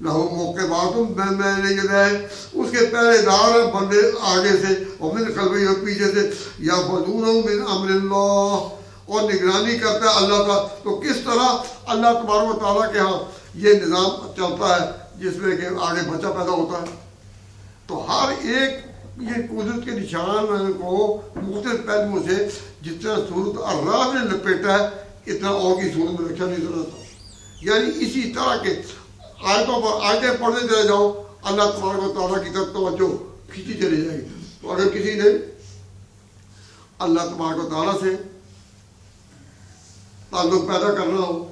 لہو موقبات من بین یدیہ, اس کے پہرے دار ہیں بندے آگے سے, ومن خلفہ, اور پیچھے سے. یحفظونہ من امر اللہ, اور نگرانی کرتا ہے اللہ کا. تو کس طرح اللہ تبارک و تعالیٰ کے ہاں یہ نظام چلتا ہے جس میں کہ آگے بچہ پیدا ہوتا ہے. تو ہر ایک یہ قدرت کے نشان کو مختلف پہلوؤں سے جس طرح صورت الرعد نے لپیٹا ہے اتنا اور کی صورت میں رکھا نہیں ضرورت تھا. یعنی اسی طرح کے آیتوں پر آیتیں پڑھتے چلے جاؤ, اللہ تبارک و تعالیٰ کی طرف توجہ کھینچی چلی جائے گی. تو اگر کسی نے اللہ تبارک و تعالیٰ سے تعلق پیدا کرنا ہو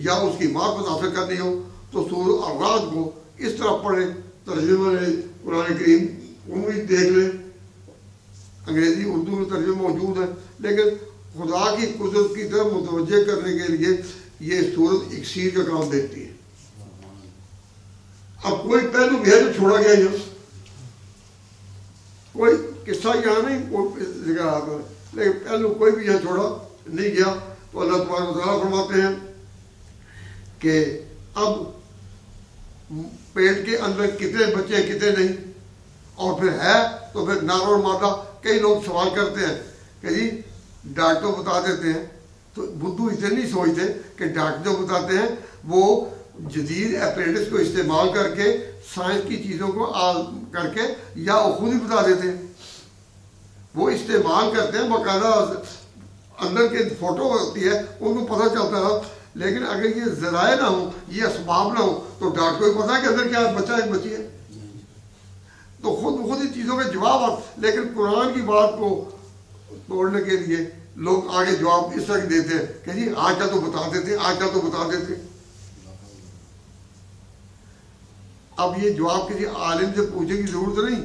یا اس کی معرفت حاصل کرنی ہو تو سورۃ الرعد کو اس طرح پڑھیں. ترجمہ قرآن کریم وہ بھی دیکھ لیں, انگریزی اردو میں ترجمہ موجود ہے, لیکن خدا کی قدرت کی طرف متوجہ کرنے کے لیے یہ سورت اکسیر کا کام دیتی ہے. اب کوئی پہلو بھی ہے جو چھوڑا گیا یہاں, کوئی قصہ یہاں نہیں کوئی ذکر آتا ہے, لیکن پہلو کوئی بھی یہاں چھوڑا نہیں گیا. تو اللہ تبارک و تعالیٰ فرماتے ہیں کہ اب پیٹ کے اندر کتنے بچے ہیں کتنے نہیں، اور پھر ہے تو پھر نر اور مادہ. کئی لوگ سوال کرتے ہیں کہ جی ڈاکٹر بتا دیتے ہیں، تو بدھو اسے نہیں سوچتے کہ ڈاکٹر جو بتاتے ہیں وہ جدید اپریٹس کو استعمال کر کے سائنس کی چیزوں کو کر کے یا وہ خود ہی بتا دیتے ہیں. وہ استعمال کرتے ہیں، باقاعدہ اندر کے فوٹو ہوتی ہے ان کو پتہ چلتا ہے. لیکن اگر یہ ذرائع نہ ہوں، یہ اسباب نہ ہوں، تو ڈاکٹر کو پتا ہے کہ اندر کیا بچہ ایک بچی ہے. تو خود ہی چیزوں کے جواب. لیکن قرآن کی بات کو توڑنے کے لیے لوگ آگے جواب اس طرح دیتے ہیں کہ جی آج کا تو بتا دیتے، آج کا تو بتا دیتے. اب یہ جواب کسی عالم سے پوچھنے کی ضرورت نہیں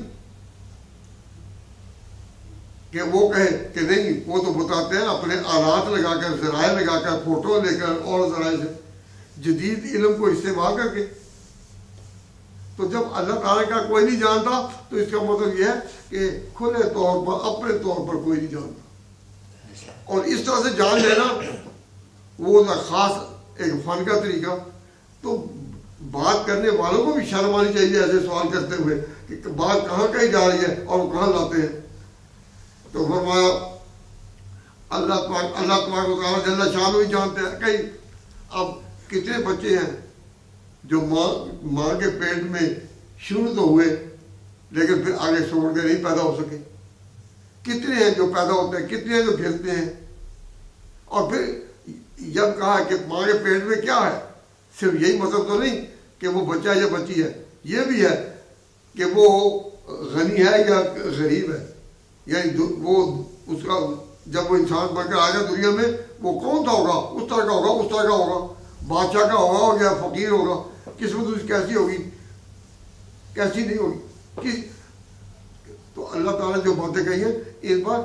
کہ وہ کہے کہ نہیں، وہ تو بتاتے ہیں اپنے آلات لگا کر، ذرائع لگا کر، فوٹو لے کر اور ذرائع سے جدید علم کو استعمال کر کے. تو جب اللہ تعالیٰ کا کوئی نہیں جانتا تو اس کا مطلب یہ ہے کہ کھلے طور پر اپنے طور پر کوئی نہیں جانتا. اور اس طرح سے جان لینا وہ خاص ایک فن کا طریقہ. تو بات کرنے والوں کو بھی شرم آنی چاہیے ایسے سوال کرتے ہوئے کہ بات کہاں کہیں جا رہی ہے اور کہاں لاتے ہیں. تو فرمایا اللہ تبارک و تعالیٰ جل شانہ بھی جانتے ہیں. کئی اب کتنے بچے ہیں جو ماں کے پیٹ میں شروع تو ہوئے لیکن پھر آگے چھوڑ کے نہیں پیدا ہو سکے. کتنے ہیں جو پیدا ہوتے ہیں، کتنے ہیں جو گرتے ہیں. اور پھر جب کہا کہ ماں کے پیٹ میں کیا ہے، صرف یہی مطلب تو نہیں کہ وہ بچہ یا بچی ہے، یہ بھی ہے کہ وہ غنی ہے یا غریب ہے. یعنی وہ اس کا جب وہ انسان بن کر آ گیا دنیا میں وہ کون سا ہوگا، اس طرح کا ہوگا، اس طرح کا ہوگا، بادشاہ کا ہوگا یا فقیر ہوگا. قسمت اس کیسی ہوگی، کیسی نہیں ہوگی. تو اللہ تعالیٰ نے جو باتیں کہی ہیں ان پر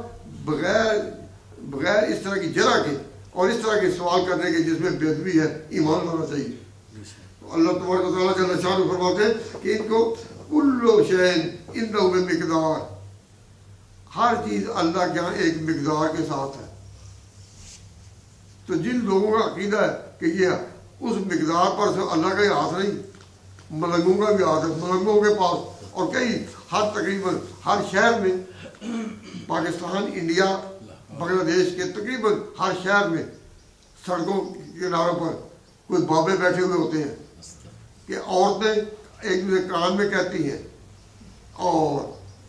بغیر اس طرح کی جرح کے اور اس طرح کے سوال کرنے کے جس میں بے ادبی ہے ایمان لانا چاہیے. تو اللہ تبارک و تعالیٰ جل شانہ فرماتے ہیں کہ ان کو کل شیء عنده بمقدار، ہر چیز اللہ کے یہاں ایک مقدار کے ساتھ ہے. تو جن لوگوں کا عقیدہ ہے کہ یہ اس مقدار پر سے اللہ کا ہی ہاتھ نہیں، ملنگوں کا بھی ہاتھ ہے. ملنگوں کے پاس اور کئی تقریباً ہر شہر میں، پاکستان، انڈیا، بنگلہ دیش کے تقریباً ہر شہر میں سڑکوں کے کناروں پر کوئی بابے بیٹھے ہوئے ہوتے ہیں کہ عورتیں ایک دوسرے کان میں کہتی ہیں اور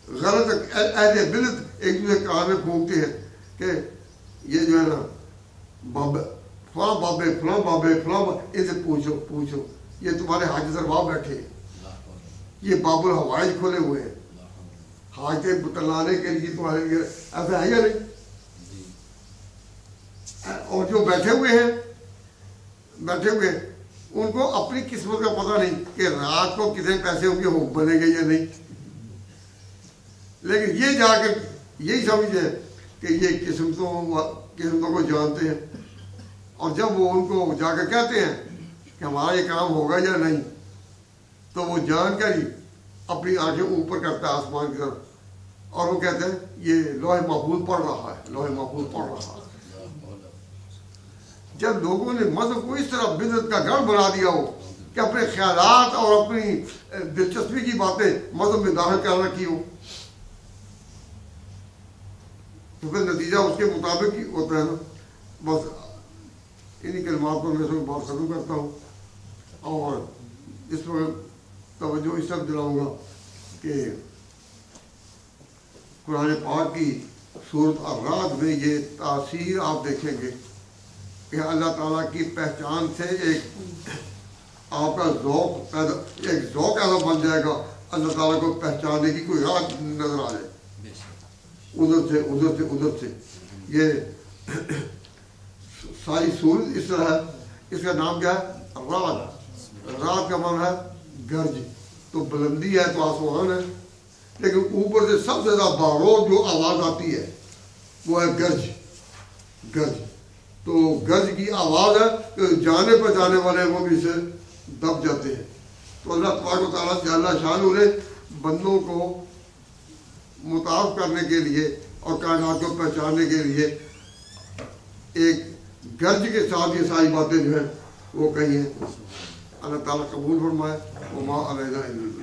غلط اہل بدعت ایک دوسرے کان میں پھونکتے ہیں کہ یہ جو ہے نا بابے فلاں بابے فلاں بابے فلاں، ان سے پوچھو یہ تمہارے حاجی دربار بیٹھے ہیں، یہ باب الحوائج کھولے ہوئے ہیں حاجتیں بتلانے کے لیے تمہارے لیے. ایسا ہے یا نہیں؟ اور جو بیٹھے ہوئے ان کو اپنی قسمت کا پتہ نہیں کہ رات کو کتنے پیسے ان کے حقوق بنے گے یا نہیں. لیکن یہ جا کر یہی سمجھتے ہیں کہ یہ قسمتوں کو جانتے ہیں. اور جب وہ ان کو جا کر کہتے ہیں کہ ہمارا یہ کام ہوگا یا نہیں، تو وہ جان کر ہی اپنی آنکھیں اوپر کرتا ہے آسمان کی طرف اور وہ کہتے ہیں یہ لوح محفوظ پڑھ رہا ہے، لوح محفوظ پڑھ رہا ہے. جب لوگوں نے مذہب کو اس طرح بدعت کا گڑھ بنا دیا ہو کہ اپنے خیالات اور اپنی دلچسپی کی باتیں مذہب میں داخل کر رکھی ہو، تو پھر نتیجہ اس کے مطابق ہی ہوتا ہے نا. بس انہی کلمات پر میں بات ختم کرتا ہوں اور اس وقت توجہ اس طرف دلاؤں گا کہ قرآن پاک کی سورۃ الرعد میں یہ تاثیر آپ دیکھیں گے کہ اللہ تعالیٰ کی پہچان سے ایک آپ کا ذوق ایسا بن جائے گا، اللہ تعالیٰ کو پہچاننے کی کوئی راہ نظر آ جائے ادھر سے. یہ ساری سورت اس طرح ہے. اس کا نام کیا ہے؟ رعد. رات کا معنی ہے گرج. تو بلندی ہے تو آسمان ہے، لیکن اوپر سے سب سے زیادہ باروق جو آواز آتی ہے وہ ہے گرج. تو گرج کی آواز ہے کہ جانے پر جانے والے وہ بھی اسے دب جاتے ہیں. تو اللہ تبارک و تعالیٰ جل شانہ نے بندوں کو متعارف کرنے کے لیے اور کائنات کو پہچاننے کے لیے ایک گرج کے ساتھ یہ ساری باتیں جو ہیں وہ کہی ہیں. اللہ تعالیٰ قبول فرمائے. وما علینا الا البلاغ.